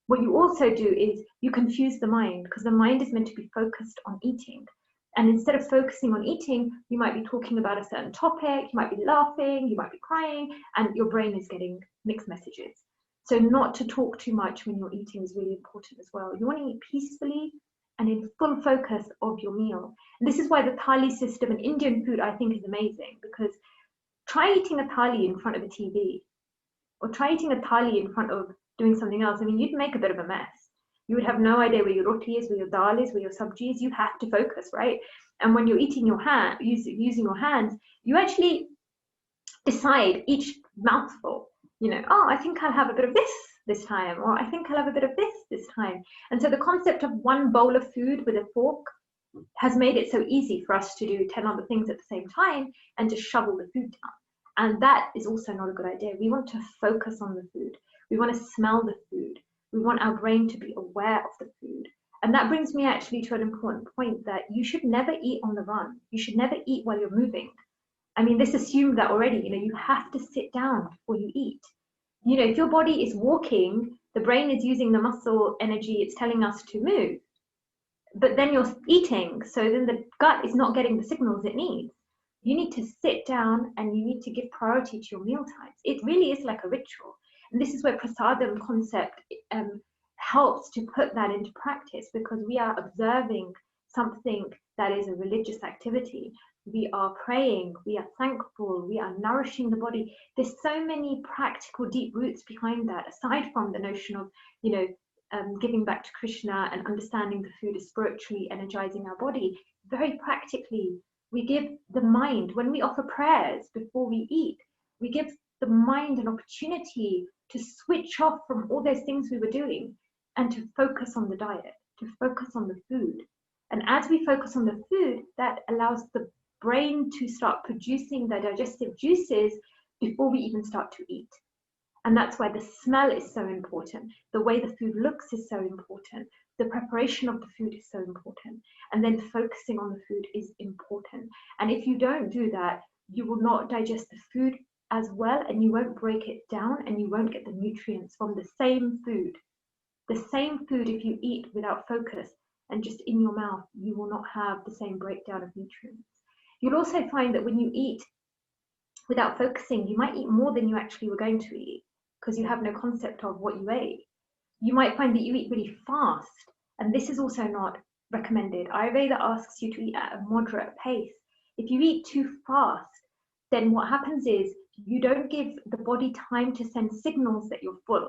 A: What you also do is you confuse the mind, because the mind is meant to be focused on eating. And instead of focusing on eating, you might be talking about a certain topic, you might be laughing, you might be crying, and your brain is getting mixed messages. So not to talk too much when you're eating is really important as well. You want to eat peacefully and in full focus of your meal. And this is why the thali system and Indian food, I think, is amazing, because try eating a thali in front of a TV, or try eating a thali in front of doing something else. I mean, you'd make a bit of a mess. You would have no idea where your roti is, where your dal is, where your sabji is. You have to focus, right? And when you're eating using your hands, you actually decide each mouthful, oh, I think I'll have a bit of this time, or I think I'll have a bit of this time. And so the concept of one bowl of food with a fork has made it so easy for us to do 10 other things at the same time and to shovel the food down. And that is also not a good idea. We want to focus on the food. We want to smell the food. We want our brain to be aware of the food. And that brings me actually to an important point, that you should never eat on the run. You should never eat while you're moving. I mean, this assumed that already, you have to sit down before you eat. If your body is walking, the brain is using the muscle energy, it's telling us to move. But then you're eating, so then the gut is not getting the signals it needs. You need to sit down and you need to give priority to your meal times. It really is like a ritual. And this is where prasadam concept helps to put that into practice, because we are observing something that is a religious activity. We are praying, we are thankful, we are nourishing the body. There's so many practical deep roots behind that, aside from the notion of, giving back to Krishna and understanding the food is spiritually energizing our body. Very practically, we give the mind, when we offer prayers before we eat, we give the mind an opportunity to switch off from all those things we were doing and to focus on the diet, to focus on the food. And as we focus on the food, that allows the brain to start producing the digestive juices before we even start to eat. And that's why the smell is so important. The way the food looks is so important. The preparation of the food is so important. And then focusing on the food is important. And if you don't do that, you will not digest the food as well, and you won't break it down, and you won't get the nutrients from the same food. The same food, if you eat without focus and just in your mouth, you will not have the same breakdown of nutrients. You'll also find that when you eat without focusing, you might eat more than you actually were going to eat, because you have no concept of what you ate. You might find that you eat really fast, and this is also not recommended. Ayurveda asks you to eat at a moderate pace. If you eat too fast, then what happens is you don't give the body time to send signals that you're full.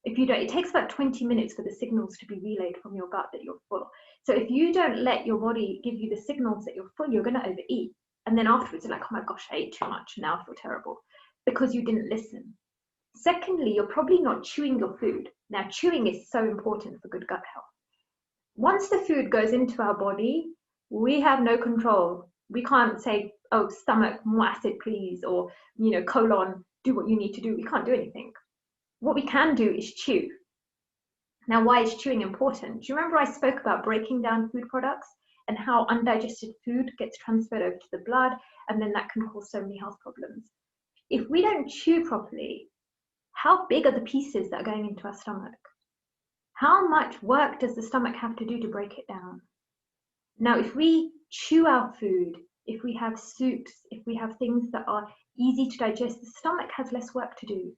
A: If you don't, it takes about 20 minutes for the signals to be relayed from your gut that you're full. So if you don't let your body give you the signals that you're full, you're going to overeat. And then afterwards, you're like, oh my gosh, I ate too much. Now I feel terrible, because you didn't listen. Secondly, you're probably not chewing your food. Now, chewing is so important for good gut health. Once the food goes into our body, we have no control. We can't say, oh, stomach, more acid, please, or, colon, do what you need to do. We can't do anything. What we can do is chew. Now, why is chewing important? Do you remember I spoke about breaking down food products and how undigested food gets transferred over to the blood, and then that can cause so many health problems? If we don't chew properly, how big are the pieces that are going into our stomach? How much work does the stomach have to do to break it down? Now, if we chew our food, if we have soups, if we have things that are easy to digest, the stomach has less work to do.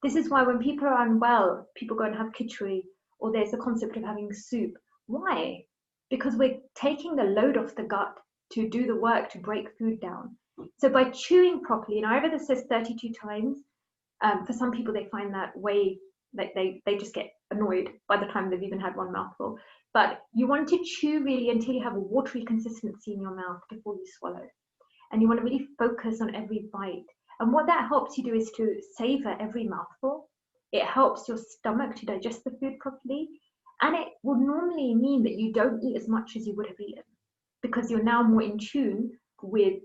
A: This is why when people are unwell, people go and have khichdi, or there's the concept of having soup. Why? Because we're taking the load off the gut to do the work to break food down. So by chewing properly, and Ayurveda says 32 times, for some people they find that way, like they just get annoyed by the time they've even had one mouthful. But you want to chew really until you have a watery consistency in your mouth before you swallow. and you want to really focus on every bite. And what that helps you do is to savor every mouthful. It helps your stomach to digest the food properly, and it will normally mean that you don't eat as much as you would have eaten because you're now more in tune with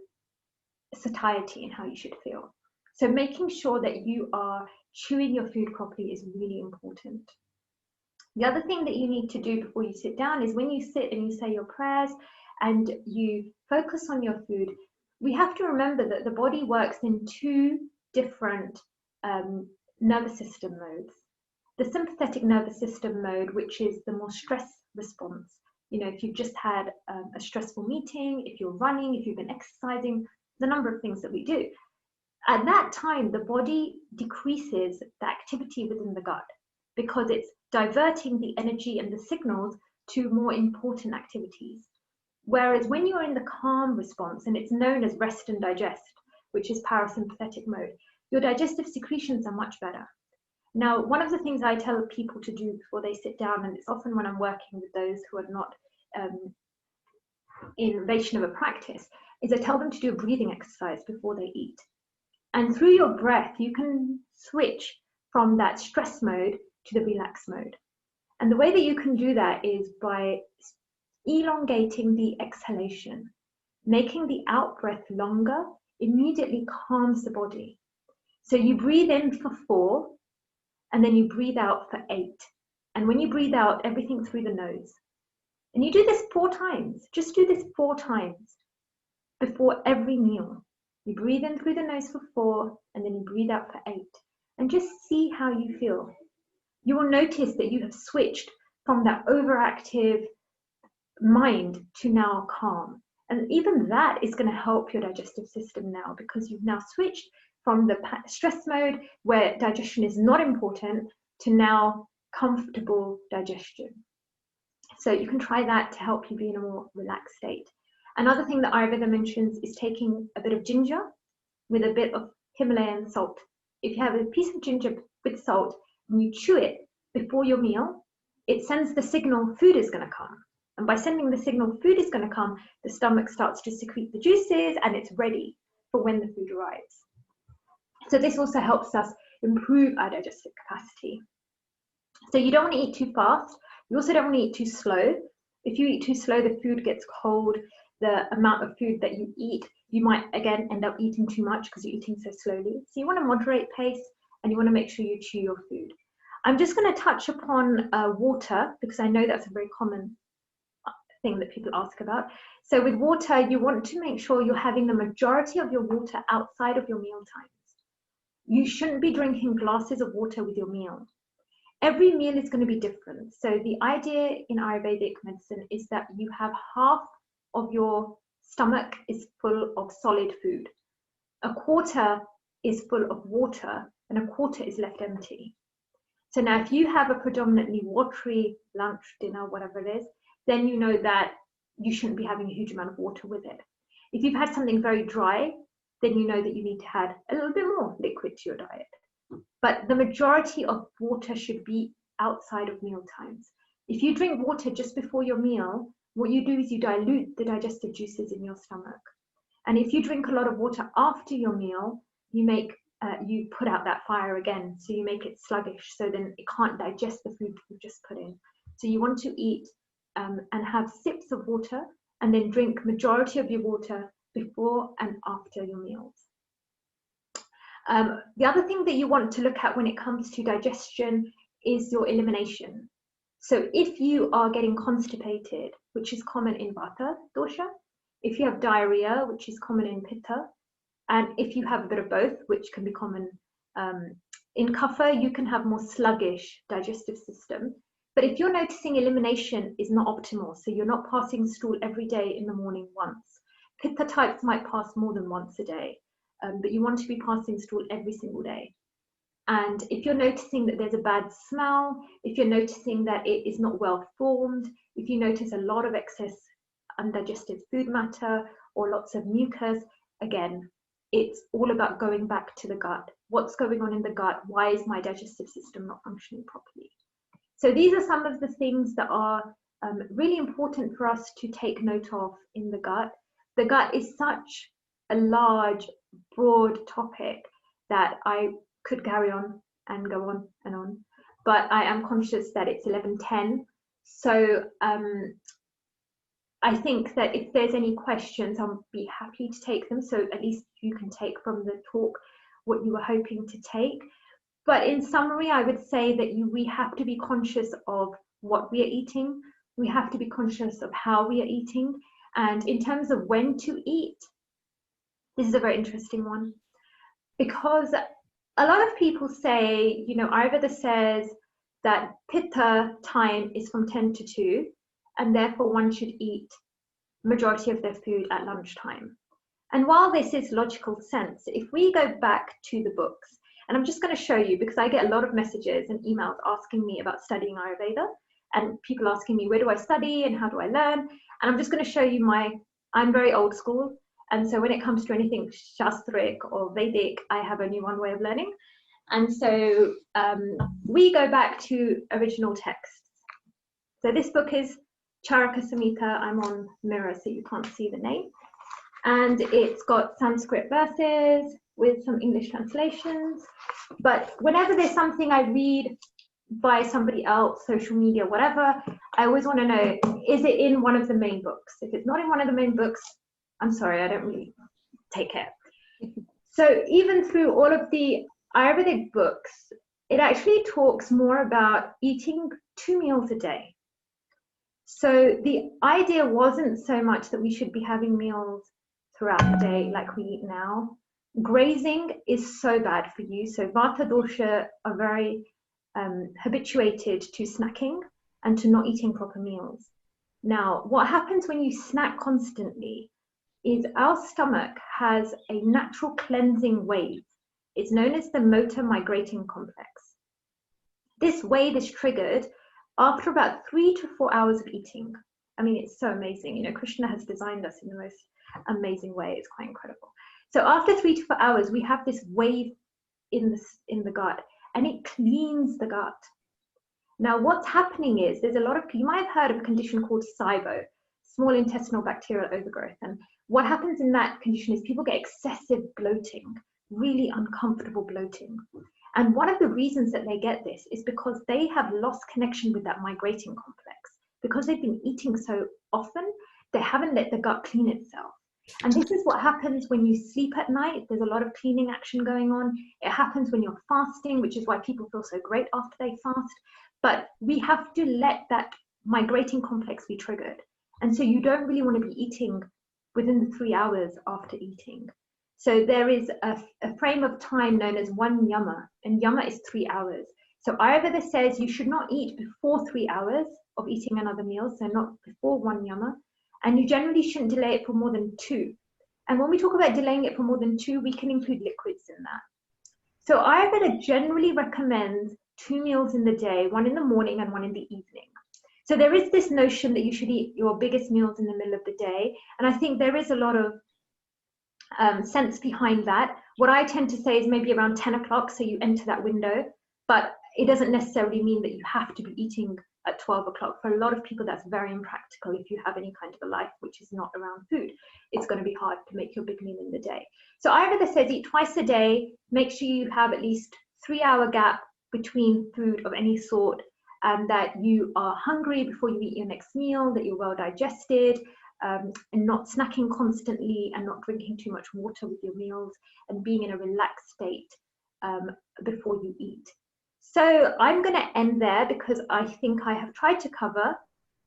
A: satiety and how you should feel. So making sure that you are chewing your food properly is really important. The other thing that you need to do before you sit down is when you sit and you say your prayers and you focus on your food, we have to remember that the body works in two different nervous system modes. The sympathetic nervous system mode, which is the more stress response. You know, if you've just had a stressful meeting, if you're running, if you've been exercising, the number of things that we do. At that time, the body decreases the activity within the gut because it's diverting the energy and the signals to more important activities. Whereas when you're in the calm response, and it's known as rest and digest, which is parasympathetic mode, your digestive secretions are much better. Now, one of the things I tell people to do before they sit down, and it's often when I'm working with those who are not in Vaishnava practice, is I tell them to do a breathing exercise before they eat. And through your breath, you can switch from that stress mode to the relax mode. And the way that you can do that is by elongating the exhalation. Making the out breath longer immediately calms the body. So you breathe in for 4, and then you breathe out for 8. And when you breathe out, everything through the nose. And you do this 4 times. Just do this 4 times before every meal. You breathe in through the nose for 4, and then you breathe out for 8. And just see how you feel. You will notice that you have switched from that overactive mind to now calm. And even that is going to help your digestive system now, because you've now switched from the stress mode where digestion is not important to now comfortable digestion. So you can try that to help you be in a more relaxed state. Another thing that Ayurveda mentions is taking a bit of ginger with a bit of Himalayan salt. If you have a piece of ginger with salt and you chew it before your meal, it sends the signal food is going to come. And by sending the signal food is going to come, the stomach starts to secrete the juices and it's ready for when the food arrives. So this also helps us improve our digestive capacity. So you don't want to eat too fast. You also don't want to eat too slow. If you eat too slow, the food gets cold. The amount of food that you eat, you might again end up eating too much because you're eating so slowly. So you want to moderate pace and you want to make sure you chew your food. I'm just going to touch upon water because I know that's a very common thing that people ask about. So with water, you want to make sure you're having the majority of your water outside of your meal times. You shouldn't be drinking glasses of water with your meal. Every meal is going to be different. So the idea in Ayurvedic medicine is that you have half of your stomach is full of solid food. A quarter is full of water and a quarter is left empty. So now if you have a predominantly watery lunch, dinner, whatever it is, then you know that you shouldn't be having a huge amount of water with it. If you've had something very dry, then you know that you need to add a little bit more liquid to your diet. But the majority of water should be outside of meal times. If you drink water just before your meal, what you do is you dilute the digestive juices in your stomach. And if you drink a lot of water after your meal, you put out that fire again. So you make it sluggish, so then it can't digest the food you've just put in. So you want to eat and have sips of water and then drink majority of your water before and after your meals. The other thing that you want to look at when it comes to digestion is your elimination. So if you are getting constipated, which is common in Vata dosha, if you have diarrhea, which is common in Pitta, and if you have a bit of both, which can be common in Kapha, you can have more sluggish digestive system. But if you're noticing elimination is not optimal, so you're not passing stool every day in the morning once. Pitta types might pass more than once a day, but you want to be passing stool every single day. And if you're noticing that there's a bad smell, if you're noticing that it is not well formed, if you notice a lot of excess undigested food matter or lots of mucus, again, it's all about going back to the gut. What's going on in the gut? Why is my digestive system not functioning properly? So these are some of the things that are really important for us to take note of in the gut. The gut is such a large, broad topic that I could carry on and go on and on. But I am conscious that it's 11:10. So I think that if there's any questions, I'll be happy to take them. So at least you can take from the talk what you were hoping to take. But in summary, I would say that we have to be conscious of what we are eating. We have to be conscious of how we are eating. And in terms of when to eat, this is a very interesting one. Because a lot of people say, Ayurveda says that Pitta time is from 10 to 2, and therefore one should eat majority of their food at lunchtime. And while this is logical sense, if we go back to the books, and I'm just going to show you because I get a lot of messages and emails asking me about studying Ayurveda, and people asking me, where do I study and how do I learn? And I'm just going to show you I'm very old school. And so when it comes to anything Shastric or Vedic, I have only one way of learning. And so we go back to original texts. So this book is Charaka Samhita. I'm on mirror, so you can't see the name. And it's got Sanskrit verses with some English translations. But whenever there's something I read by somebody else, social media, whatever, I always want to know, is it in one of the main books? If it's not in one of the main books, I'm sorry, I don't really take care. So even through all of the Ayurvedic books, it actually talks more about eating 2 meals a day. So the idea wasn't so much that we should be having meals throughout the day like we eat now. Grazing is so bad for you. So Vata dosha are very habituated to snacking and to not eating proper meals. Now, what happens when you snack constantly is our stomach has a natural cleansing wave. It's known as the motor migrating complex. This wave is triggered after about 3 to 4 hours of eating. I mean, it's so amazing. Krishna has designed us in the most amazing way. It's quite incredible. So after 3 to 4 hours, we have this wave in the gut, and it cleans the gut. Now, what's happening is there's a lot of, you might have heard of a condition called SIBO, small intestinal bacterial overgrowth. And what happens in that condition is people get excessive bloating, really uncomfortable bloating. And one of the reasons that they get this is because they have lost connection with that migrating complex. Because they've been eating so often, they haven't let the gut clean itself. And this is what happens when you sleep at night. There's a lot of cleaning action going on. It happens when you're fasting, which is why people feel so great after they fast. But we have to let that migrating complex be triggered. And so you don't really want to be eating within the 3 hours after eating. So there is a frame of time known as 1 yama, and yama is 3 hours. So Ayurveda says you should not eat before 3 hours of eating another meal, so not before 1 yama, and you generally shouldn't delay it for more than 2. And when we talk about delaying it for more than 2, we can include liquids in that. So Ayurveda generally recommends 2 meals in the day, 1 in the morning and 1 in the evening. So there is this notion that you should eat your biggest meals in the middle of the day, and I think there is a lot of sense behind that. What I tend to say is maybe around 10 o'clock, so you enter that window, but it doesn't necessarily mean that you have to be eating at 12 o'clock. For a lot of people, that's very impractical. If you have any kind of a life which is not around food, it's going to be hard to make your big meal in the day. So Ayurveda says eat twice a day, make sure you have at least 3-hour gap between food of any sort, and that you are hungry before you eat your next meal, that you're well digested, and not snacking constantly, and not drinking too much water with your meals, and being in a relaxed state before you eat. So I'm going to end there because I think I have tried to cover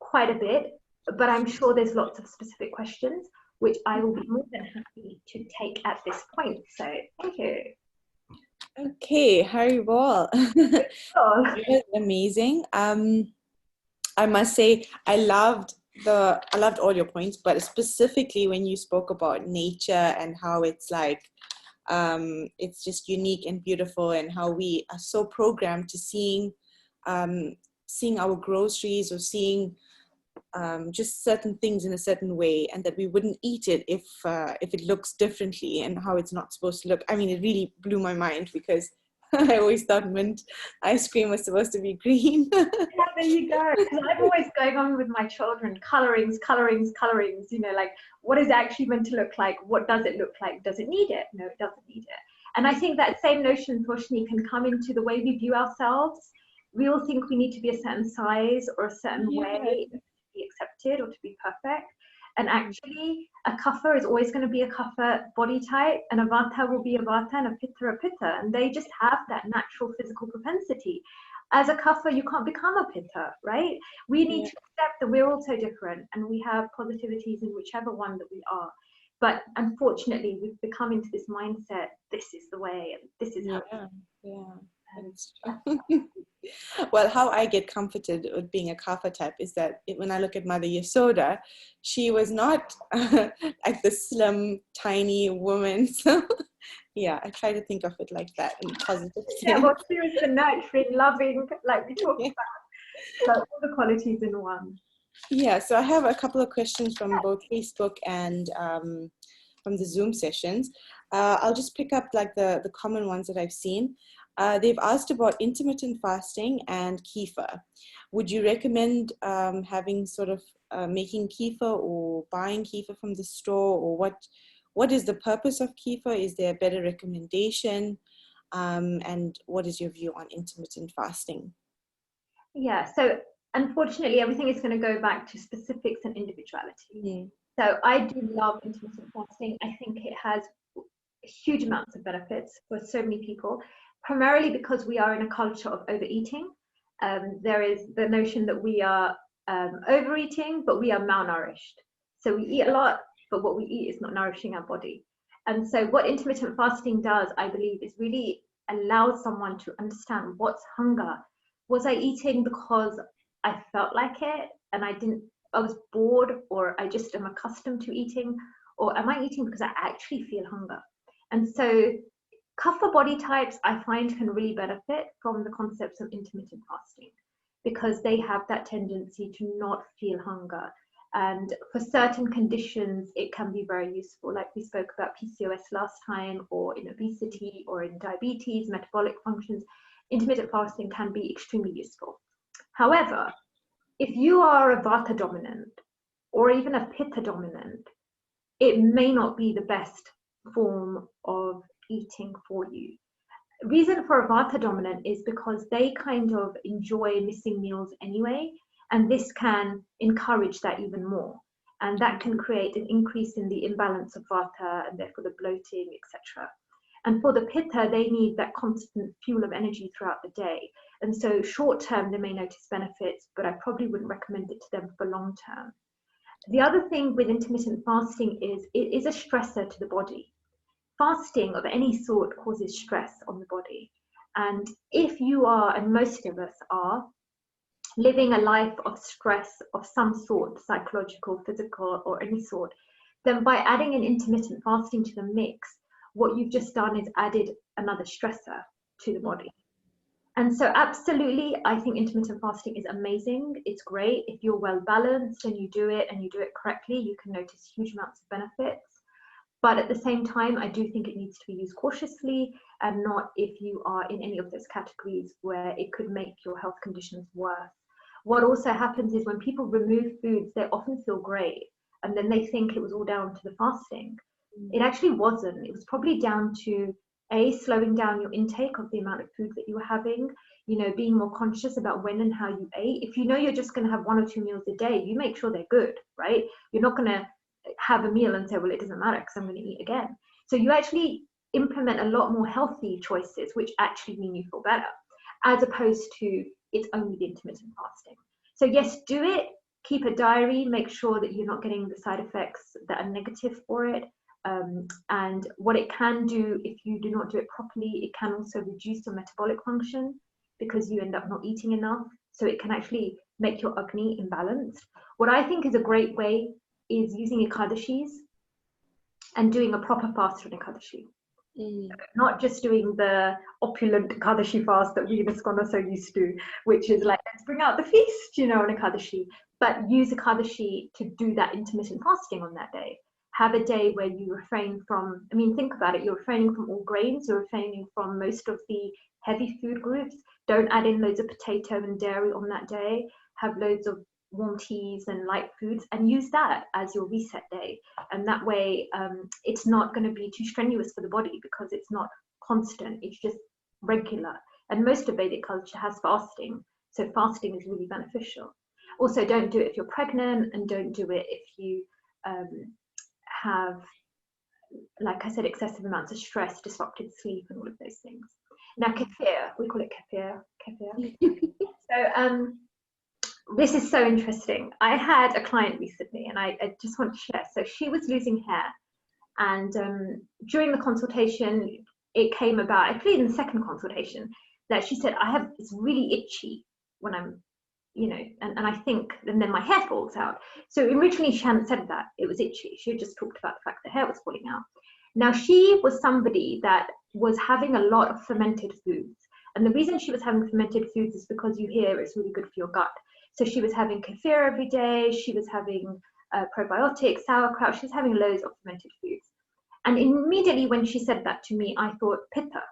A: quite a bit, but I'm sure there's lots of specific questions, which I will be more than happy to take at this point. So thank you.
B: Okay, Hari Bol.
A: Oh.
B: It was amazing. I must say, I loved all your points, but specifically when you spoke about nature and how it's like, it's just unique and beautiful, and how we are so programmed to seeing our groceries or seeing just certain things in a certain way, and that we wouldn't eat it if it looks differently and how it's not supposed to look. I mean, it really blew my mind, because I always thought mint ice cream was supposed to be green.
A: Yeah, there you go. 'Cause I'm always going on with my children, colorings, you know, like what is it actually meant to look like? What does it look like? Does it need it? No, it doesn't need it. And I think that same notion, Roshni, can come into the way we view ourselves. We all think we need to be a certain size or a certain way to be accepted or to be perfect. And actually, a kapha is always going to be a kapha body type, and a vata will be a vata, and a pitta, and they just have that natural physical propensity. As a kapha, you can't become a pitta, right? We need to accept that we're all so different, and we have positivities in whichever one that we are. But unfortunately, we've become into this mindset, this is the way, and this is how
B: That's true. Well, how I get comforted with being a kapha type is that when I look at Mother Yasoda, she was not like the slim, tiny woman. So yeah, I try to think of it like that in positive sense.
A: Yeah, well, she was the nurturing, loving, like we talked about, so all the qualities in one.
B: Yeah, so I have a couple of questions from both Facebook and from the Zoom sessions. I'll just pick up like the common ones that I've seen. They've asked about intermittent fasting and kefir. Would you recommend having sort of making kefir or buying kefir from the store, or what is the purpose of kefir? Is there a better recommendation? And what is your view on intermittent fasting?
A: Yeah, so unfortunately, everything is going to go back to specifics and individuality. So I do love intermittent fasting. I think it has huge amounts of benefits for so many people, primarily because we are in a culture of overeating. There is the notion that we are overeating, but we are malnourished. So we eat a lot, but what we eat is not nourishing our body. And so what intermittent fasting does, I believe, is really allows someone to understand what's hunger. Was I eating because I felt like it and I was bored, or I just am accustomed to eating, or am I eating because I actually feel hunger? And so kapha body types, I find, can really benefit from the concepts of intermittent fasting because they have that tendency to not feel hunger. And for certain conditions, it can be very useful. Like we spoke about PCOS last time, or in obesity, or in diabetes, metabolic functions, intermittent fasting can be extremely useful. However, if you are a vata dominant or even a pitta dominant, it may not be the best form of eating for you. Reason for a vata dominant is because they kind of enjoy missing meals anyway, and this can encourage that even more, and that can create an increase in the imbalance of vata and therefore the bloating, etc. And for the pitta, they need that constant fuel of energy throughout the day, and so short term they may notice benefits, but I probably wouldn't recommend it to them for long term. The other thing with intermittent fasting is it is a stressor to the body. Fasting of any sort causes stress on the body. And if you are, and most of us are, living a life of stress of some sort, psychological, physical, or any sort, then by adding an intermittent fasting to the mix, what you've just done is added another stressor to the body. And so absolutely, I think intermittent fasting is amazing. It's great. If you're well balanced and you do it correctly, you can notice huge amounts of benefits. But at the same time, I do think it needs to be used cautiously, and not if you are in any of those categories where it could make your health conditions worse. What also happens is when people remove foods, they often feel great, and then they think it was all down to the fasting. It actually wasn't. It was probably down to slowing down your intake of the amount of food that you were having, being more conscious about when and how you ate. If you know you're just going to have 1 or 2 meals a day, you make sure they're good, right? You're not going to have a meal and say, well, it doesn't matter because I'm going to eat again. So you actually implement a lot more healthy choices, which actually mean you feel better, as opposed to it's only the intermittent fasting. So yes, do it. Keep a diary. Make sure that you're not getting the side effects that are negative for it. And what it can do, if you do not do it properly, it can also reduce your metabolic function because you end up not eating enough. So it can actually make your Agni imbalanced. What I think is a great way is using Ekadashis and doing a proper fast on Ekadashi. Not just doing the opulent Ekadashi fast that we in ISKCON are so used to, which is like, let's bring out the feast, on Ekadashi, but use Ekadashi to do that intermittent fasting on that day. have a day where you refrain from, I mean, think about it, you're refraining from all grains, you're refraining from most of the heavy food groups. Don't add in loads of potato and dairy on that day. Have loads of warm teas and light foods, and use that as your reset day. And that way, it's not going to be too strenuous for the body because it's not constant, it's just regular. And most of Vedic culture has fasting, so fasting is really beneficial. Also, don't do it if you're pregnant, and don't do it if you have, like I said, excessive amounts of stress, disrupted sleep, and all of those things. Now, kefir, we call it kefir. So this is so interesting. I had a client recently, and I just want to share. So she was losing hair, and during the consultation, it came about, actually in the second consultation, that she said, it's really itchy when I'm, and I think, and then my hair falls out. So originally she hadn't said that it was itchy. She had just talked about the fact the hair was falling out. Now, she was somebody that was having a lot of fermented foods. And the reason she was having fermented foods is because you hear it's really good for your gut. So she was having kefir every day. She was having probiotics, sauerkraut. She was having loads of fermented foods. And immediately when she said that to me, I thought pitta.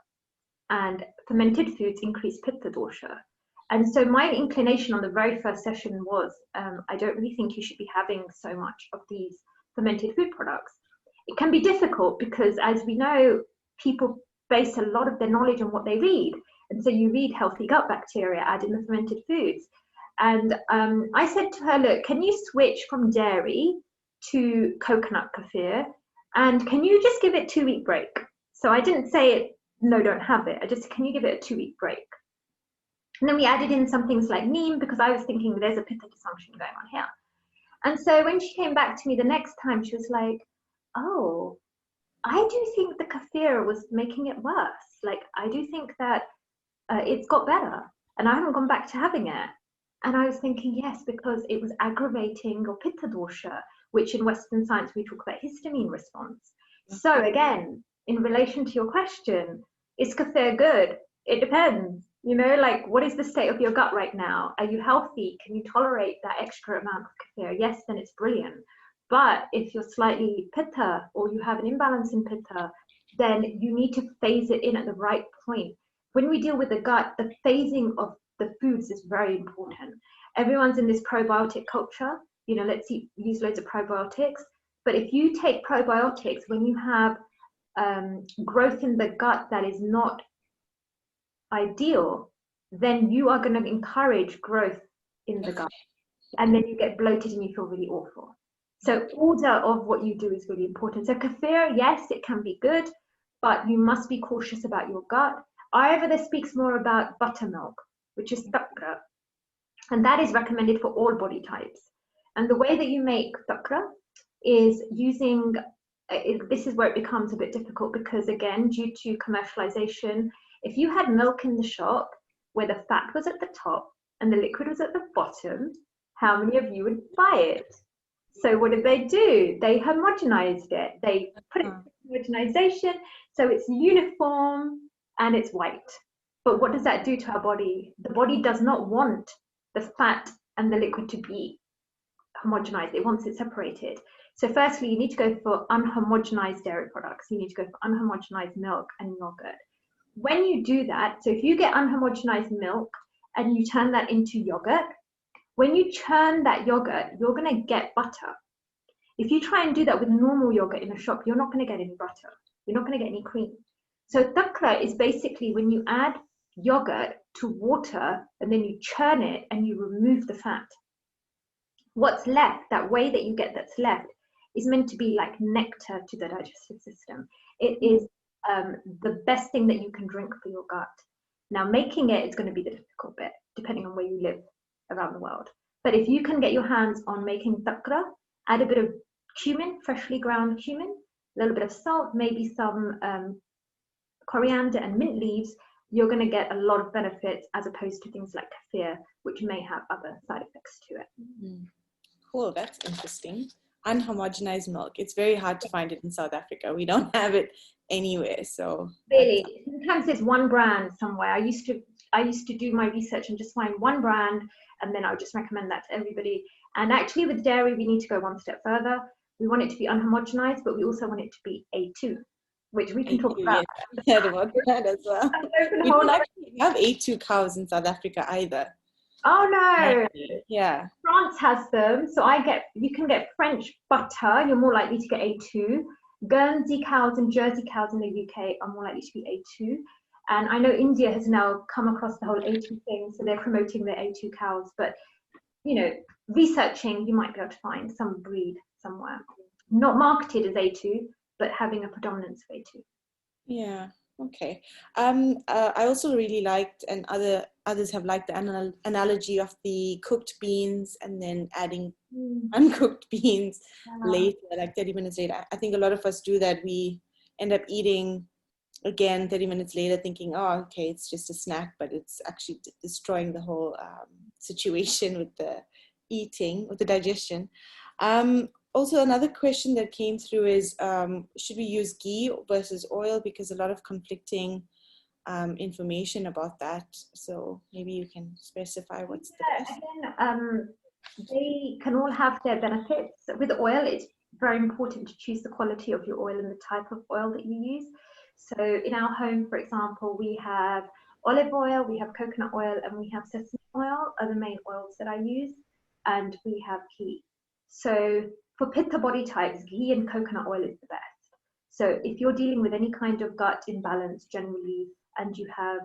A: And fermented foods increase pitta dosha. And so my inclination on the very first session was, I don't really think you should be having so much of these fermented food products. It can be difficult because, as we know, people base a lot of their knowledge on what they read. And so you read healthy gut bacteria, add in the fermented foods. And I said to her, look, can you switch from dairy to coconut kefir? And can you just give it a 2-week break? So I didn't say, no, don't have it. I just, can you give it a 2-week break? And then we added in some things like neem, because I was thinking there's a pitta dysfunction going on here. And so when she came back to me the next time, she was like, oh, I do think the kefir was making it worse. Like, I do think that it's got better, and I haven't gone back to having it. And I was thinking, yes, because it was aggravating your pitta dosha, which in Western science we talk about histamine response. So again, in relation to your question, is kefir good? It depends. Like, what is the state of your gut right now? Are you healthy? Can you tolerate that extra amount of kefir? Yes, then it's brilliant. But if you're slightly pitta, or you have an imbalance in pitta, then you need to phase it in at the right point. When we deal with the gut, the phasing of the foods is very important. Everyone's in this probiotic culture. Let's use loads of probiotics. But if you take probiotics when you have growth in the gut that is not ideal, then you are going to encourage growth in the gut, and then you get bloated and you feel really awful. So order of what you do is really important. So kefir, yes, it can be good, but you must be cautious about your gut. Ayurveda speaks more about buttermilk, which is takra, and that is recommended for all body types. And the way that you make takra is using, this is where it becomes a bit difficult, because again, due to commercialization, if you had milk in the shop where the fat was at the top and the liquid was at the bottom, how many of you would buy it? So what did they do? They homogenized it. They put it in homogenization, so it's uniform and it's white. But what does that do to our body? The body does not want the fat and the liquid to be homogenized. It wants it separated. So firstly, you need to go for unhomogenized dairy products. You need to go for unhomogenized milk and yogurt. When you do that, so if you get unhomogenized milk and you turn that into yogurt, when you churn that yogurt, you're going to get butter. If you try and do that with normal yogurt in a shop, you're not going to get any butter. You're not going to get any cream. So takra is basically when you add yogurt to water and then you churn it and you remove the fat. What's left, that way that you get that's left, is meant to be like nectar to the digestive system. It is the best thing that you can drink for your gut. Now, making it is going to be the difficult bit, depending on where you live around the world. But if you can get your hands on making takra, add a bit of cumin, freshly ground cumin, a little bit of salt, maybe some coriander and mint leaves, you're going to get a lot of benefits as opposed to things like kefir, which may have other side effects to it.
B: Mm-hmm. Cool, that's interesting. Unhomogenized milk. It's very hard to find it in South Africa. We don't have it anywhere. So
A: really, sometimes there's one brand somewhere. I used to do my research and just find one brand, and then I would just recommend that to everybody. And actually with dairy, we need to go one step further. We want it to be unhomogenized, but we also want it to be A2, which we can talk about.
B: Yes, I heard about that as well. We don't actually have A2 cows in South Africa either.
A: Oh no!
B: Yeah.
A: France has them, so you can get French butter. You're more likely to get A2. Guernsey cows and Jersey cows in the UK are more likely to be A2. And I know India has now come across the whole A2 thing, so they're promoting their A2 cows. But, researching, you might be able to find some breed somewhere. Not marketed as A2, but having a predominance of A2.
B: Yeah, okay. I also really liked, and others have liked the analogy of the cooked beans and then adding uncooked beans later, like 30 minutes later. I think a lot of us do that. We end up eating again 30 minutes later thinking, oh, okay, it's just a snack, but it's actually destroying the whole situation with the eating, with the digestion. Also, another question that came through is, should we use ghee versus oil? Because a lot of conflicting information about that. So maybe you can specify what's the best.
A: Again, they can all have their benefits. With oil, it's very important to choose the quality of your oil and the type of oil that you use. So in our home, for example, we have olive oil, we have coconut oil, and we have sesame oil are the main oils that I use, and we have ghee. So for pitta body types, ghee and coconut oil is the best. So if you're dealing with any kind of gut imbalance generally, and you have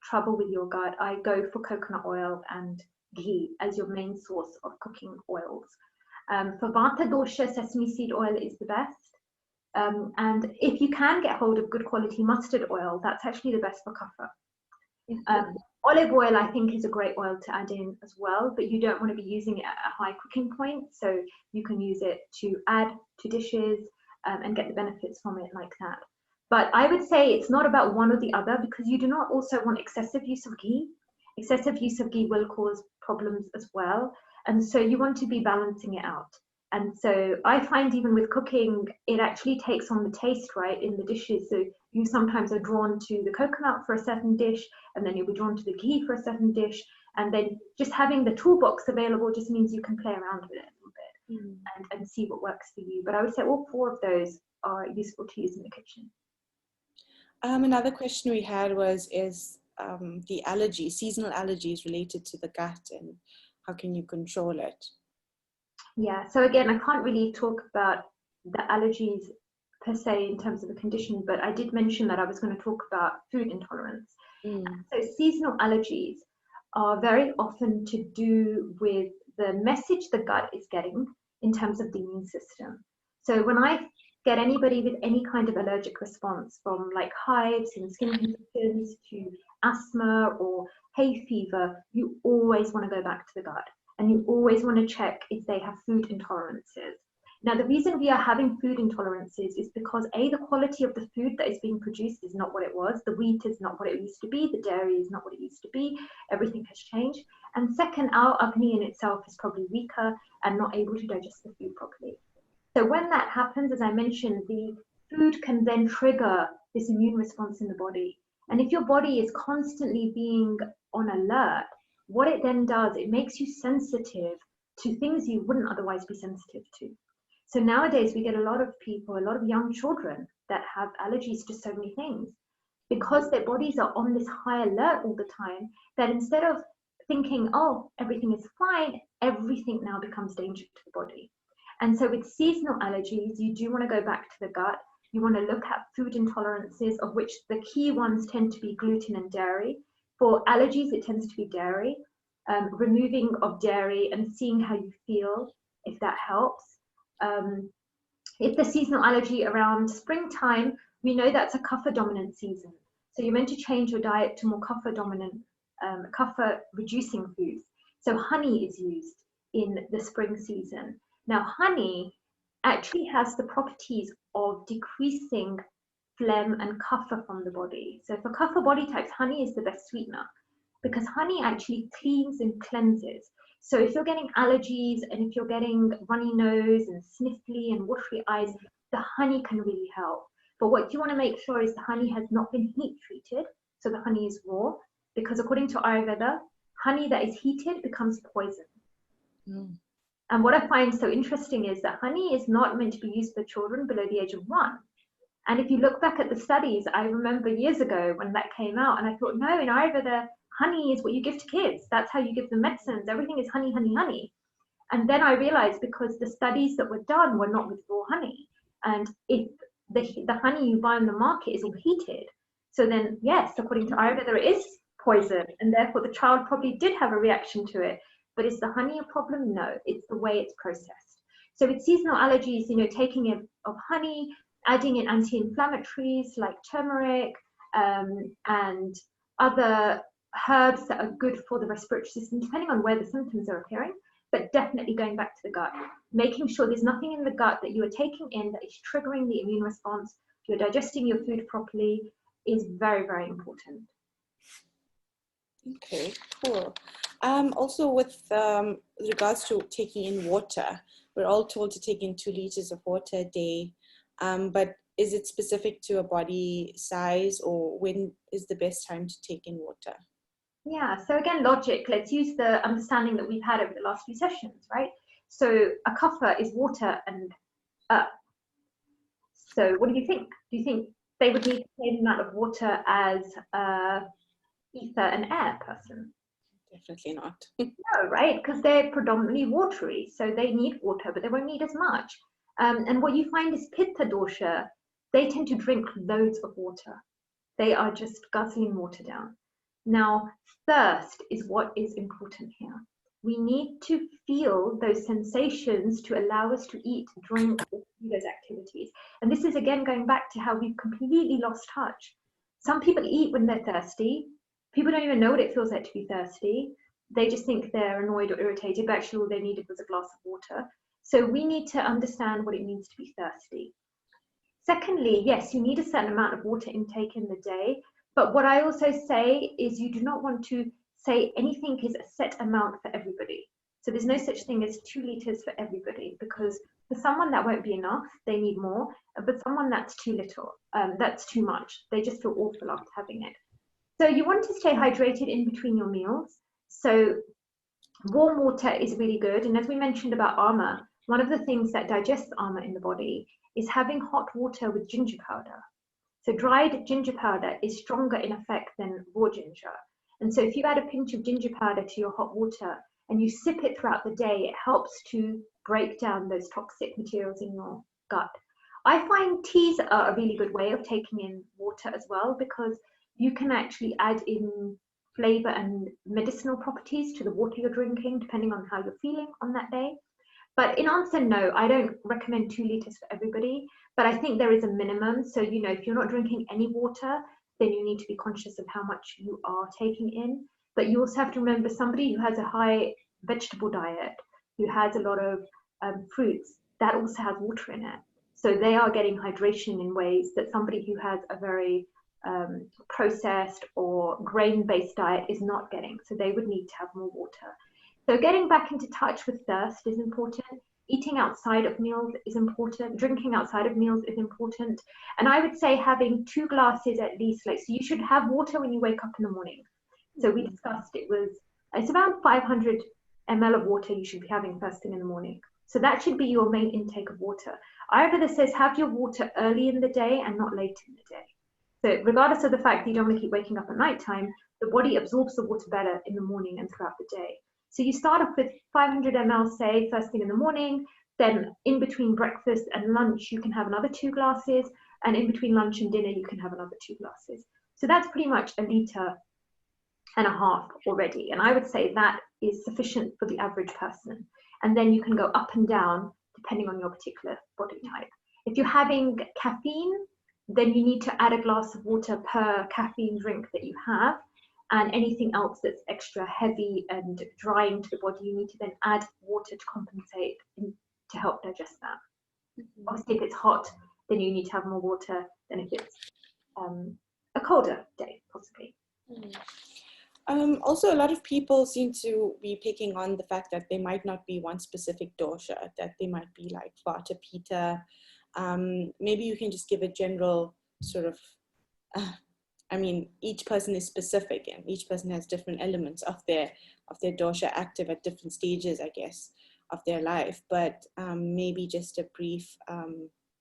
A: trouble with your gut, I go for coconut oil and ghee as your main source of cooking oils. For Vata dosha, sesame seed oil is the best. And if you can get hold of good quality mustard oil, that's actually the best for kapha. Olive oil, I think, is a great oil to add in as well, but you don't want to be using it at a high cooking point. So you can use it to add to dishes and get the benefits from it like that. But I would say it's not about one or the other, because you do not also want excessive use of ghee. Excessive use of ghee will cause problems as well. And so you want to be balancing it out. And so I find even with cooking, it actually takes on the taste, right, in the dishes. So you sometimes are drawn to the coconut for a certain dish, and then you'll be drawn to the ghee for a certain dish. And then just having the toolbox available just means you can play around with it a little bit and see what works for you. But I would say all four of those are useful to use in the kitchen.
B: Another question we had is the allergy, seasonal allergies related to the gut, and how can you control it?
A: Yeah, so again, I can't really talk about the allergies per se in terms of the condition, but I did mention that I was going to talk about food intolerance. So seasonal allergies are very often to do with the message the gut is getting in terms of the immune system. So when I get anybody with any kind of allergic response, from like hives and skin conditions to asthma or hay fever, you always want to go back to the gut. And you always want to check if they have food intolerances. Now, the reason we are having food intolerances is because A, the quality of the food that is being produced is not what it was. The wheat is not what it used to be. The dairy is not what it used to be. Everything has changed. And second, our Agni in itself is probably weaker and not able to digest the food properly. So when that happens, as I mentioned, the food can then trigger this immune response in the body. And if your body is constantly being on alert, what it then does, it makes you sensitive to things you wouldn't otherwise be sensitive to. So nowadays we get a lot of people, a lot of young children that have allergies to so many things because their bodies are on this high alert all the time, that instead of thinking, oh, everything is fine, everything now becomes dangerous to the body. And so with seasonal allergies, you do want to go back to the gut. You want to look at food intolerances, of which the key ones tend to be gluten and dairy. For allergies, it tends to be dairy. Removing of dairy and seeing how you feel, if that helps. If the seasonal allergy around springtime, we know that's a kapha dominant season. So you're meant to change your diet to more kapha dominant, kapha reducing foods. So honey is used in the spring season. Now, honey actually has the properties of decreasing phlegm and kapha from the body. So for kapha body types, honey is the best sweetener, because honey actually cleans and cleanses. So if you're getting allergies and if you're getting runny nose and sniffly and watery eyes, the honey can really help. But what you want to make sure is the honey has not been heat treated, so the honey is raw, because according to Ayurveda, honey that is heated becomes poison. And what I find so interesting is that honey is not meant to be used for children below the age of 1. And if you look back at the studies, I remember years ago when that came out, and I thought, no, in Ayurveda, honey is what you give to kids. That's how you give them medicines. Everything is honey, honey, honey. And then I realized because the studies that were done were not with raw honey. And if the honey you buy on the market is all heated, so then, yes, according to Ayurveda, it is poison. And therefore, the child probably did have a reaction to it. But is the honey a problem? No, it's the way it's processed. So with seasonal allergies, taking of honey, adding in anti-inflammatories like turmeric and other herbs that are good for the respiratory system, depending on where the symptoms are appearing, but definitely going back to the gut, making sure there's nothing in the gut that you are taking in that is triggering the immune response, you're digesting your food properly, is very, very important.
B: Okay, cool. Also with regards to taking in water, we're all told to take in 2 liters of water a day, but is it specific to a body size, or when is the best time to take in water?
A: Yeah, so again, logic, let's use the understanding that we've had over the last few sessions, right? So a kapha is water and earth. So what do you think? Do you think they would need the same amount of water as ether and air person?
B: Definitely not.
A: No, right? Because they're predominantly watery, so they need water, but they won't need as much. And what you find is pitta dosha, they tend to drink loads of water. They are just guzzling water down. Now, thirst is what is important here. We need to feel those sensations to allow us to eat, drink, or do those activities. And this is again going back to how we've completely lost touch. Some people eat when they're thirsty. People don't even know what it feels like to be thirsty. They just think they're annoyed or irritated, but actually all they needed was a glass of water. So we need to understand what it means to be thirsty. Secondly, yes, you need a certain amount of water intake in the day. But what I also say is you do not want to say anything is a set amount for everybody. So there's no such thing as 2 liters for everybody, because for someone that won't be enough, they need more. But someone that's too little, that's too much. They just feel awful after having it. So you want to stay hydrated in between your meals. So warm water is really good. And as we mentioned about armor, one of the things that digests armor in the body is having hot water with ginger powder. So dried ginger powder is stronger in effect than raw ginger. And so if you add a pinch of ginger powder to your hot water and you sip it throughout the day, it helps to break down those toxic materials in your gut. I find teas are a really good way of taking in water as well, because you can actually add in flavor and medicinal properties to the water you're drinking, depending on how you're feeling on that day. But in answer, no, I don't recommend 2 liters for everybody, but I think there is a minimum. So, if you're not drinking any water, then you need to be conscious of how much you are taking in. But you also have to remember somebody who has a high vegetable diet, who has a lot of fruits, that also has water in it. So they are getting hydration in ways that somebody who has a very processed or grain-based diet is not getting. So they would need to have more water. So getting back into touch with thirst is important. Eating outside of meals is important. Drinking outside of meals is important. And I would say having 2 glasses at least. So you should have water when you wake up in the morning. So we discussed it's around 500 ml of water you should be having first thing in the morning. So that should be your main intake of water. Ayurveda says have your water early in the day and not late in the day. So regardless of the fact that you don't want to keep waking up at nighttime, the body absorbs the water better in the morning and throughout the day. So you start off with 500 ml, say, first thing in the morning, then in between breakfast and lunch, you can have another 2 glasses, and in between lunch and dinner, you can have another 2 glasses. So that's pretty much 1.5 liters already. And I would say that is sufficient for the average person. And then you can go up and down depending on your particular body type. If you're having caffeine, then you need to add a glass of water per caffeine drink that you have. And anything else that's extra heavy and drying to the body, you need to then add water to compensate to help digest that. Mm-hmm. Obviously, if it's hot, then you need to have more water than if it's a colder day, possibly.
B: Mm-hmm. Also, a lot of people seem to be picking on the fact that there might not be one specific dosha, that they might be like Vata, Pitta. Maybe you can just give a general sort of each person is specific and each person has different elements of their dosha active at different stages, I guess. of their life. But maybe just a brief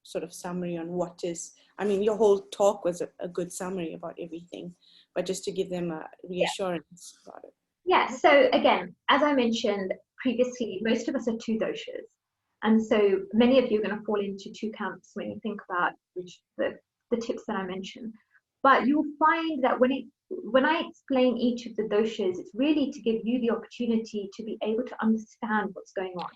B: sort of summary on what is, I mean, your whole talk was a good summary about everything, but just to give them a reassurance about it.
A: Yeah, so again, as I mentioned previously, most of us are two doshas. And so many of you are going to fall into two camps when you think about the tips that I mentioned. But you'll find that when I explain each of the doshas, it's really to give you the opportunity to be able to understand what's going on.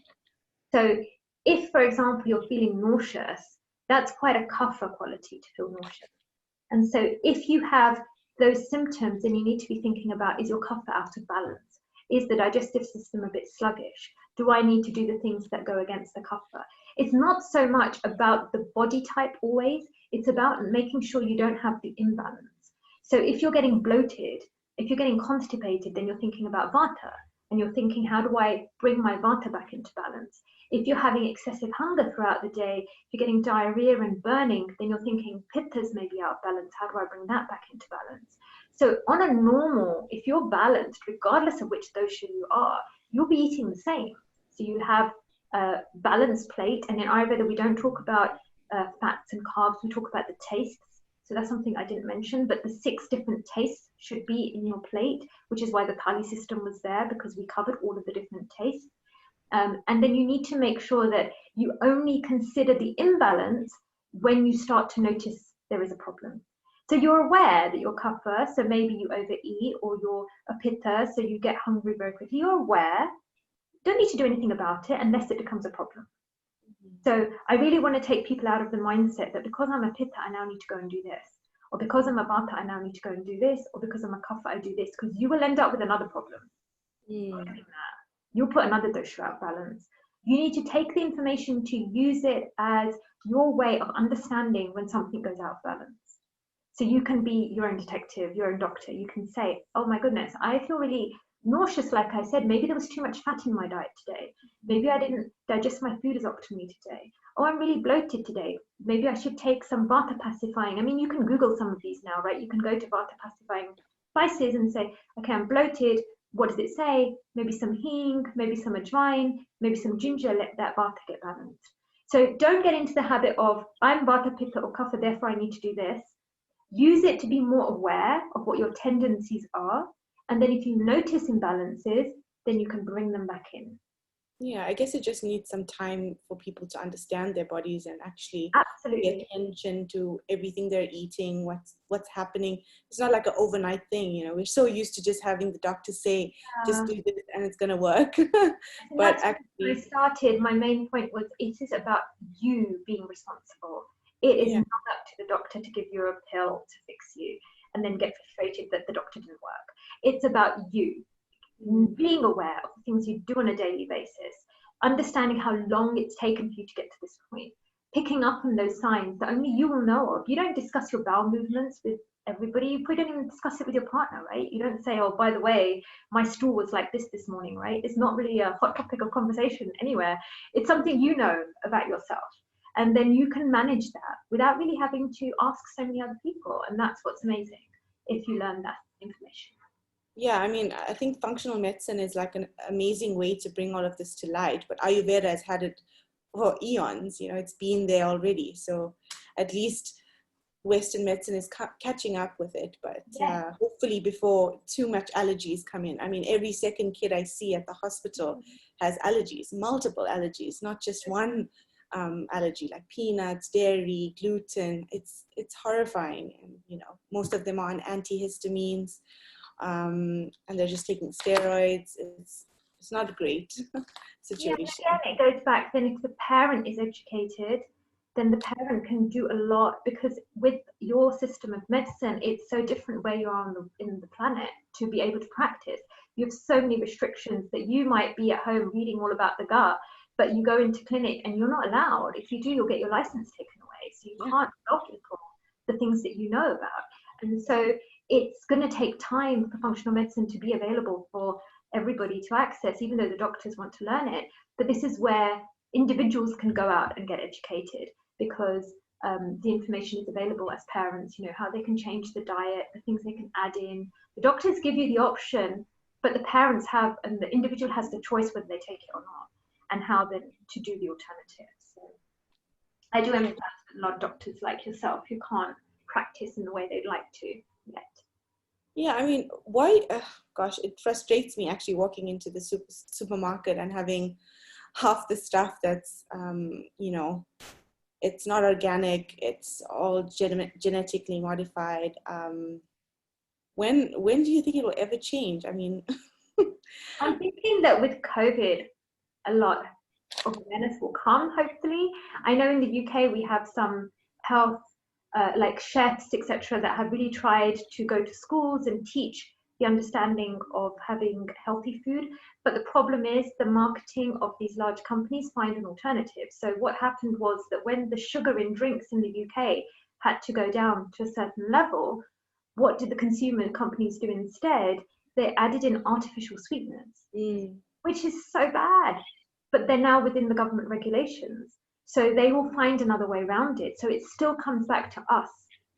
A: So if, for example, you're feeling nauseous, that's quite a kapha quality to feel nauseous. And so if you have those symptoms, then you need to be thinking about, is your kapha out of balance? Is the digestive system a bit sluggish? Do I need to do the things that go against the kapha? It's not so much about the body type always, it's about making sure you don't have the imbalance. So if you're getting bloated, if you're getting constipated, then you're thinking about vata, and you're thinking, how do I bring my vata back into balance? If you're having excessive hunger throughout the day, if you're getting diarrhea and burning, then you're thinking pitta's maybe out of balance. How do I bring that back into balance? So on a normal, if you're balanced, regardless of which dosha you are, you'll be eating the same. So you have a balanced plate. And in Ayurveda, we don't talk about fats and carbs. We talk about the tastes. So that's something I didn't mention, but the 6 different tastes should be in your plate, which is why the thali system was there, because we covered all of the different tastes. And then you need to make sure that you only consider the imbalance when you start to notice there is a problem. So you're aware that you're kapha, so maybe you overeat, or you're a pitta, so you get hungry very quickly. You're aware. Don't need to do anything about it unless it becomes a problem. So I really want to take people out of the mindset that because I'm a pitta, I now need to go and do this. Or because I'm a vata, I now need to go and do this. Or because I'm a kapha, I do this. Because you will end up with another problem. You'll put another dosha out of balance. You need to take the information to use it as your way of understanding when something goes out of balance. So you can be your own detective, your own doctor. You can say, oh my goodness, I feel really nauseous, like I said. Maybe there was too much fat in my diet today. Maybe I didn't digest my food as optimally today. Oh, I'm really bloated today. Maybe I should take some vata pacifying. I mean, you can Google some of these now, right? You can go to vata pacifying spices and say, okay, I'm bloated. What does it say? Maybe some hing, maybe some ajwain, maybe some ginger, let that vata get balanced. So don't get into the habit of, I'm vata, pitta or kapha, therefore I need to do this. Use it to be more aware of what your tendencies are. And then if you notice imbalances, then you can bring them back in.
B: Yeah, I guess it just needs some time for people to understand their bodies and actually pay attention to everything they're eating, what's happening. It's not like an overnight thing, you know. We're so used to just having the doctor say, just do this and it's going to work. But actually,
A: when I started, my main point was it is about you being responsible. It is not up to the doctor to give you a pill to fix you and then get frustrated that the doctor didn't work. It's about you being aware of the things you do on a daily basis, understanding how long it's taken for you to get to this point, picking up on those signs that only you will know of. You don't discuss your bowel movements with everybody. You probably don't even discuss it with your partner, right? You don't say, oh, by the way, my stool was like this morning, right? It's not really a hot topic of conversation anywhere. It's something you know about yourself. And then you can manage that without really having to ask so many other people. And that's what's amazing if you learn that information.
B: Yeah, I mean, I think functional medicine is like an amazing way to bring all of this to light, but Ayurveda has had it for eons, you know, it's been there already. So at least Western medicine is catching up with it, but hopefully before too much allergies come in. I mean, every second kid I see at the hospital has allergies, multiple allergies, not just one allergy, like peanuts, dairy, gluten. It's horrifying. And, you know, most of them are on antihistamines. And they're just taking steroids. It's not a great situation.
A: Yeah, again, it goes back, then if the parent is educated, then the parent can do a lot, because with your system of medicine, it's so different where you are in the planet to be able to practice. You have so many restrictions that you might be at home reading all about the gut, but you go into clinic and you're not allowed. If you do, you'll get your license taken away. So you can't tell people the things that you know about. And so it's going to take time for functional medicine to be available for everybody to access, even though the doctors want to learn it. But this is where individuals can go out and get educated, because the information is available as parents, you know, how they can change the diet, the things they can add in. The doctors give you the option, but the parents have, and the individual has the choice whether they take it or not. and how then to do the alternatives. So I do empathize with a lot of doctors like yourself who can't practice in the way they'd like to yet.
B: Yeah, I mean, why, gosh, it frustrates me actually walking into the supermarket and having half the stuff that's, you know, it's not organic, it's all genetically modified. When do you think it will ever change? I mean,
A: I'm thinking that with COVID, a lot of awareness will come, hopefully. I know in the UK we have some health, like chefs, etc., that have really tried to go to schools and teach the understanding of having healthy food. But the problem is the marketing of these large companies find an alternative. So what happened was that when the sugar in drinks in the UK had to go down to a certain level, what did the consumer companies do instead? They added in artificial sweeteners, which is so bad. But they're now within the government regulations. So they will find another way around it. So it still comes back to us.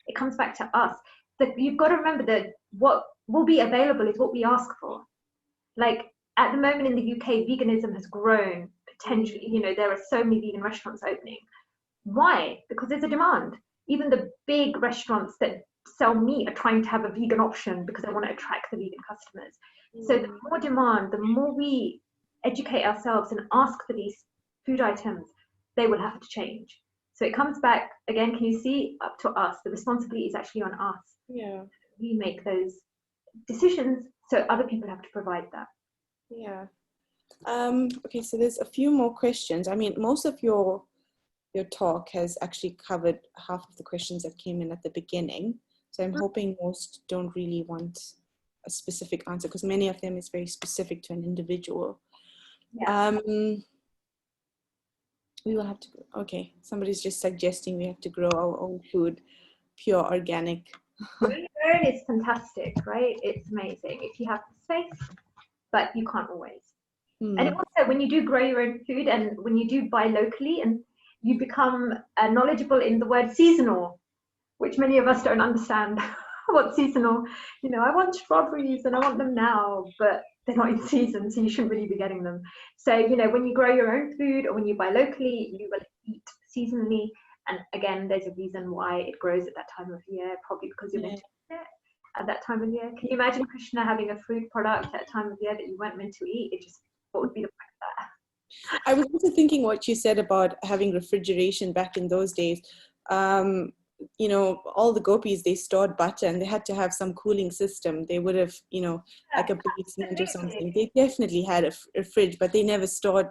A: It comes back to us. That you've got to remember that what will be available is what we ask for. Like at the moment in the UK, veganism has grown potentially. You know, there are so many vegan restaurants opening. Why? Because there's a demand. Even the big restaurants that sell meat are trying to have a vegan option because they want to attract the vegan customers. So the more demand, the more we educate ourselves and ask for these food items, they will have to change. So it comes back again, can you see, up to us. The responsibility is actually on us.
B: Yeah.
A: We make those decisions, so other people have to provide that.
B: Yeah. Okay, so there's a few more questions. I mean, most of your talk has actually covered half of the questions that came in at the beginning. So I'm hoping most don't really want a specific answer, because many of them is very specific to an individual.
A: Yeah.
B: We will have to, okay, somebody's just suggesting we have to grow our own food, pure organic.
A: Growing your own is fantastic, right? It's amazing if you have the space, but you can't always. And also when you do grow your own food and when you do buy locally, and you become knowledgeable in the word seasonal, which many of us don't understand what seasonal, you know, I want strawberries and I want them now, but they're not in season, so you shouldn't really be getting them. So, you know, when you grow your own food or when you buy locally, you will eat seasonally. And again, there's a reason why it grows at that time of year, probably because you're meant to eat it at that time of year. Can you imagine, Krishna, having a food product at a time of year that you weren't meant to eat? It just, what would be the point of that?
B: I was also thinking what you said about having refrigeration back in those days. You know, all the gopis, they stored butter and they had to have some cooling system. They would have, you know, like a basement or something. They definitely had a fridge, but they never stored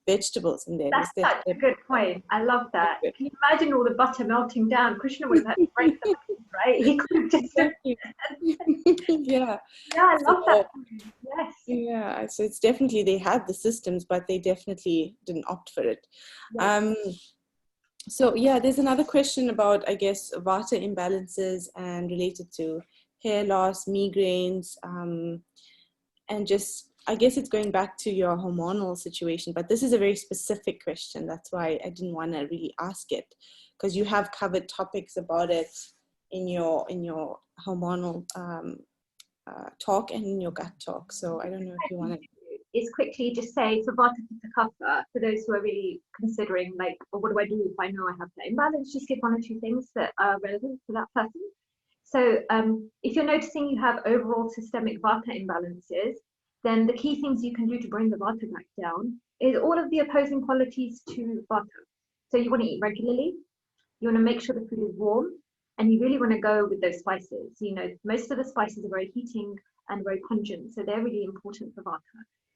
B: vegetables in there.
A: That's such a good point. I love that. Can you imagine all the butter melting down? Krishna would have had to break them, right? He could have just...
B: Yeah.
A: Yeah, I love that. Yes.
B: Yeah, so it's definitely, they had the systems, but they definitely didn't opt for it. Yes. So yeah, there's another question about, I guess, Vata imbalances and related to hair loss, migraines, and just, I guess it's going back to your hormonal situation, but this is a very specific question. That's why I didn't want to really ask it, because you have covered topics about it in your hormonal talk and in your gut talk. So I don't know if you want to...
A: Is quickly just say for Vata Pitta Kapha, for those who are really considering, like, well, what do I do if I know I have that imbalance? Just give one or two things that are relevant for that person. So if you're noticing you have overall systemic Vata imbalances, then the key things you can do to bring the Vata back down is all of the opposing qualities to Vata. So you want to eat regularly, you want to make sure the food is warm, and you really want to go with those spices. You know, most of the spices are very heating and very pungent, so they're really important for Vata.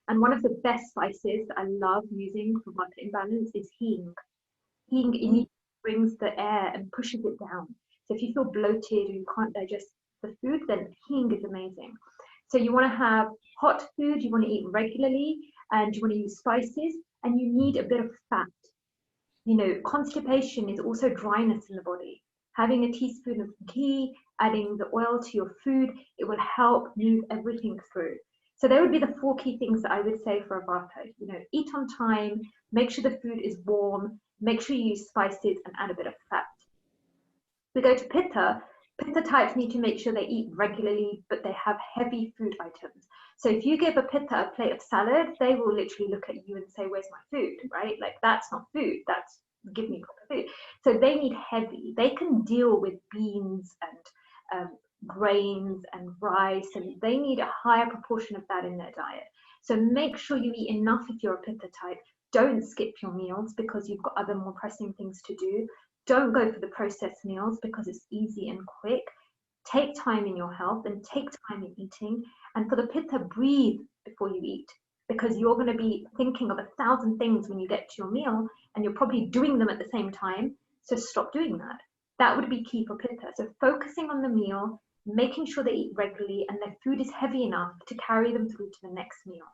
A: And one of the best spices that I love using for Vata imbalance is hing. Hing immediately brings the air and pushes it down. So if you feel bloated or you can't digest the food, then hing is amazing. So you want to have hot food, you want to eat regularly, and you want to use spices, and you need a bit of fat. You know, constipation is also dryness in the body. Having a teaspoon of ghee, adding the oil to your food, it will help move everything through. So there would be the 4 key things that I would say for a Vata. You know, eat on time, make sure the food is warm, make sure you use spices and add a bit of fat. We go to Pitta. Pitta types need to make sure they eat regularly, but they have heavy food items. So if you give a Pitta a plate of salad, they will literally look at you and say, where's my food, right? Like, that's not food, that's give me proper food. So they need heavy. They can deal with beans and grains and rice, and they need a higher proportion of that in their diet. So make sure you eat enough if you're a Pitta type. Don't skip your meals because you've got other more pressing things to do. Don't go for the processed meals because it's easy and quick. Take time in your health and take time in eating. And for the Pitta, breathe before you eat, because you're going to be thinking of 1,000 things when you get to your meal, and you're probably doing them at the same time. So stop doing that. That would be key for Pitta. So focusing on the meal, making sure they eat regularly, and their food is heavy enough to carry them through to the next meal.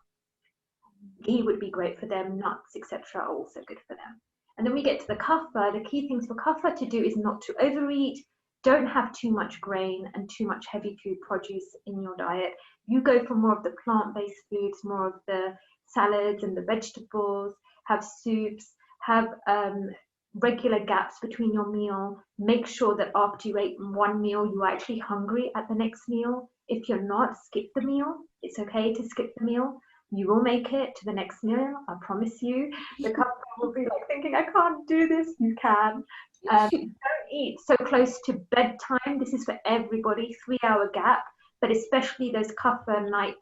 A: Ghee would be great for them. Nuts, etc., are also good for them. And then we get to the Kapha. The key things for Kapha to do is not to overeat. Don't have too much grain and too much heavy food produce in your diet. You go for more of the plant-based foods, more of the salads and the vegetables. Have soups. Have regular gaps between your meal. Make sure that after you ate one meal, you're actually hungry at the next meal. If you're not, skip the meal. It's okay to skip the meal. You will make it to the next meal, I promise you. The couple will be like thinking, I can't do this. You can. Don't eat so close to bedtime. This is for everybody, 3-hour gap, but especially those Kapha night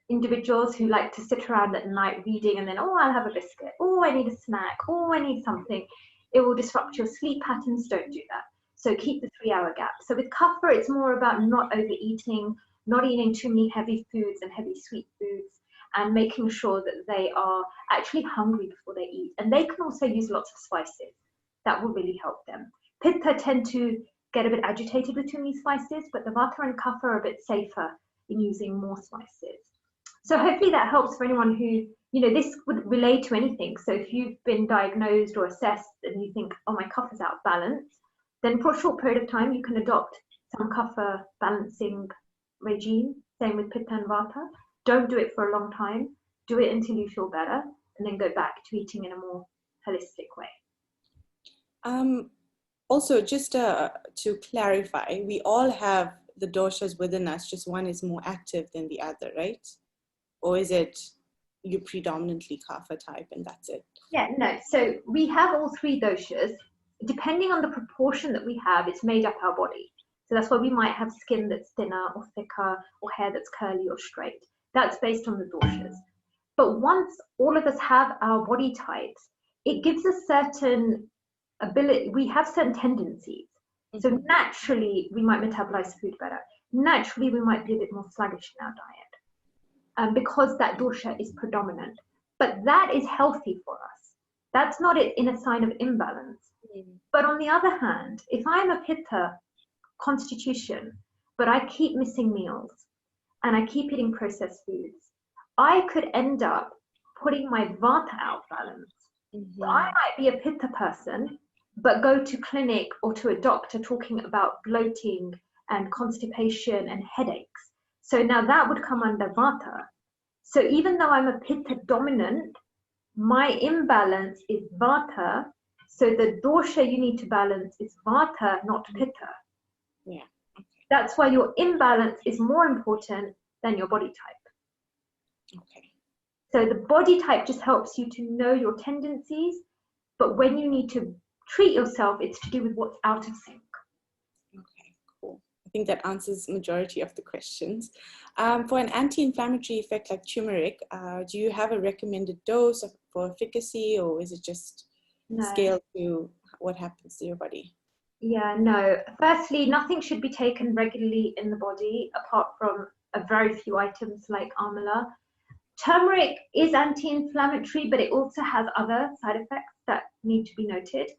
A: individuals who like to sit around at night reading and then, oh, I'll have a biscuit. Oh, I need a snack. Oh, I need something. It will disrupt your sleep patterns. Don't do that. So keep the 3-hour gap. So with Kapha, it's more about not overeating, not eating too many heavy foods and heavy sweet foods, and making sure that they are actually hungry before they eat. And they can also use lots of spices. That will really help them. Pitta tend to get a bit agitated with too many spices, but the Vata and Kapha are a bit safer in using more spices. So hopefully that helps for anyone who, this would relate to anything. So if you've been diagnosed or assessed and you think, oh, my Kapha is out of balance, then for a short period of time, you can adopt some Kapha balancing regime. Same with Pitta and Vata. Don't do it for a long time. Do it until you feel better, and then go back to eating in a more holistic way.
B: Also, just to clarify, we all have the doshas within us, just one is more active than the other, right? Or is it you predominantly Kapha type and that's it?
A: Yeah, no. So we have all 3 doshas. Depending on the proportion that we have, it's made up our body. So that's why we might have skin that's thinner or thicker, or hair that's curly or straight. That's based on the doshas. But once all of us have our body types, it gives us certain ability. We have certain tendencies. So naturally, we might metabolize food better. Naturally, we might be a bit more sluggish in our diet because that dosha is predominant. But that is healthy for us. That's not in a sign of imbalance. But on the other hand, if I'm a Pitta constitution, but I keep missing meals and I keep eating processed foods, I could end up putting my Vata out of balance. So I might be a Pitta person, but go to clinic or to a doctor talking about bloating and constipation and headaches. So now that would come under Vata. So even though I'm a Pitta dominant, my imbalance is Vata. So the dosha you need to balance is Vata, not Pitta.
B: Yeah. Okay.
A: That's why your imbalance is more important than your body type.
B: Okay.
A: So the body type just helps you to know your tendencies, but when you need to treat yourself, it's to do with what's out of sync.
B: Okay, cool. I think that answers the majority of the questions. For an anti-inflammatory effect like turmeric, do you have a recommended dose for efficacy, or is it just scaled to what happens to your body?
A: Yeah, no. Firstly, nothing should be taken regularly in the body apart from a very few items like amla. Turmeric is anti-inflammatory, but it also has other side effects that need to be noted.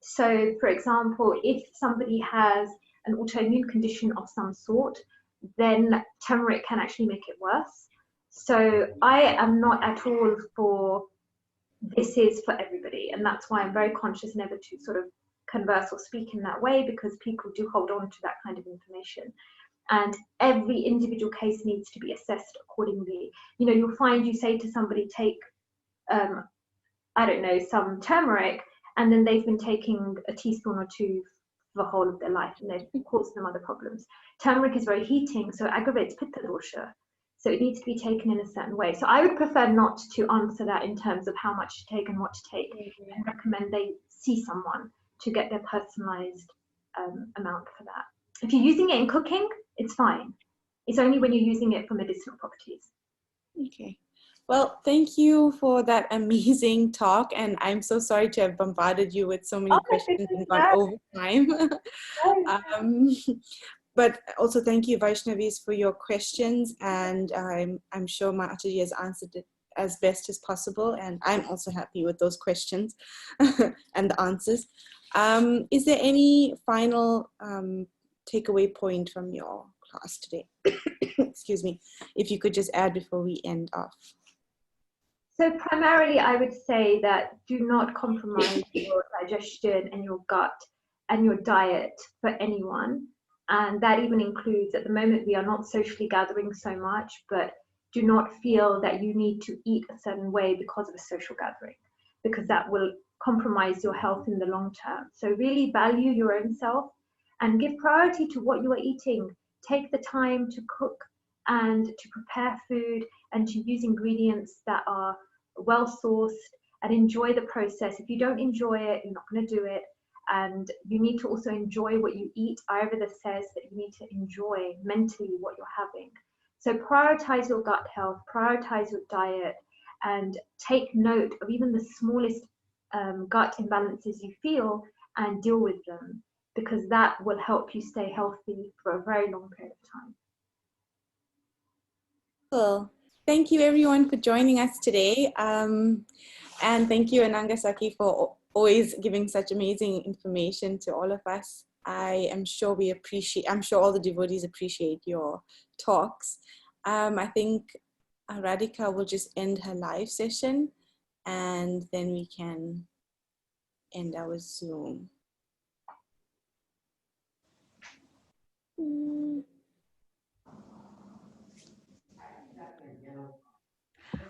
A: So, for example, if somebody has an autoimmune condition of some sort, then turmeric can actually make it worse. So I am not at all for this is for everybody, and that's why I'm very conscious never to sort of converse or speak in that way, because people do hold on to that kind of information. And every individual case needs to be assessed accordingly. You'll find you say to somebody, take, I don't know, some turmeric, and then they've been taking a teaspoon or 2 for the whole of their life, and they've caused them other problems. Turmeric is very heating, so it aggravates pitta dosha. So it needs to be taken in a certain way. So I would prefer not to answer that in terms of how much to take and what to take, and recommend they see someone to get their personalized amount for that. If you're using it in cooking, it's fine. It's only when you're using it for medicinal properties.
B: Okay. Well, thank you for that amazing talk, and I'm so sorry to have bombarded you with so many questions and gone over time. But also thank you, Vaishnavis, for your questions, and I'm sure Mataji has answered it as best as possible, and I'm also happy with those questions and the answers. Is there any final takeaway point from your class today? Excuse me, if you could just add before we end off.
A: So primarily, I would say that do not compromise your digestion and your gut and your diet for anyone. And that even includes, at the moment, we are not socially gathering so much, but do not feel that you need to eat a certain way because of a social gathering, because that will compromise your health in the long term. So really value your own self and give priority to what you are eating. Take the time to cook and to prepare food and to use ingredients that are well sourced, and enjoy the process. If you don't enjoy it, you're not going to do it. And you need to also enjoy what you eat. Ayurveda says that you need to enjoy mentally what you're having. So prioritize your gut health, prioritize your diet, and take note of even the smallest gut imbalances you feel and deal with them, because that will help you stay healthy for a very long period of time.
B: Cool. Thank you everyone for joining us today. And thank you, Ananga, Sakhi, for always giving such amazing information to all of us. I am sure I'm sure all the devotees appreciate your talks. I think Radhika will just end her live session, and then we can end our Zoom.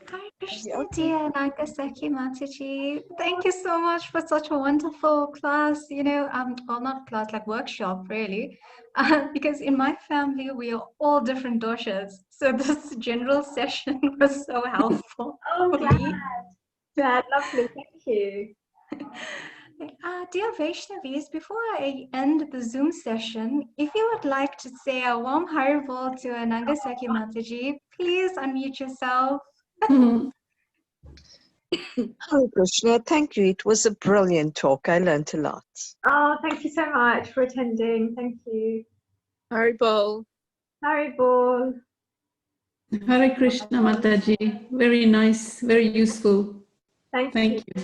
C: Hare Krishna, dear Ananga, Sakhi, Mataji. Thank you so much for such a wonderful class. Well, not class, like workshop, really. Because in my family, we are all different doshas. So this general session was so helpful for me.
A: Glad, lovely, thank you.
C: Dear Vaishnavis, before I end the Zoom session, if you would like to say a warm Haribol to Ananga, Sakhi, Mataji, please unmute yourself.
D: Hare Krishna, thank you. It was a brilliant talk. I learned a lot.
A: Oh, thank you so much for attending. Thank you.
E: Haribol.
A: Haribol.
F: Hare Krishna, Mataji. Very nice, very useful.
A: Thank
F: Thank
A: you.
F: you.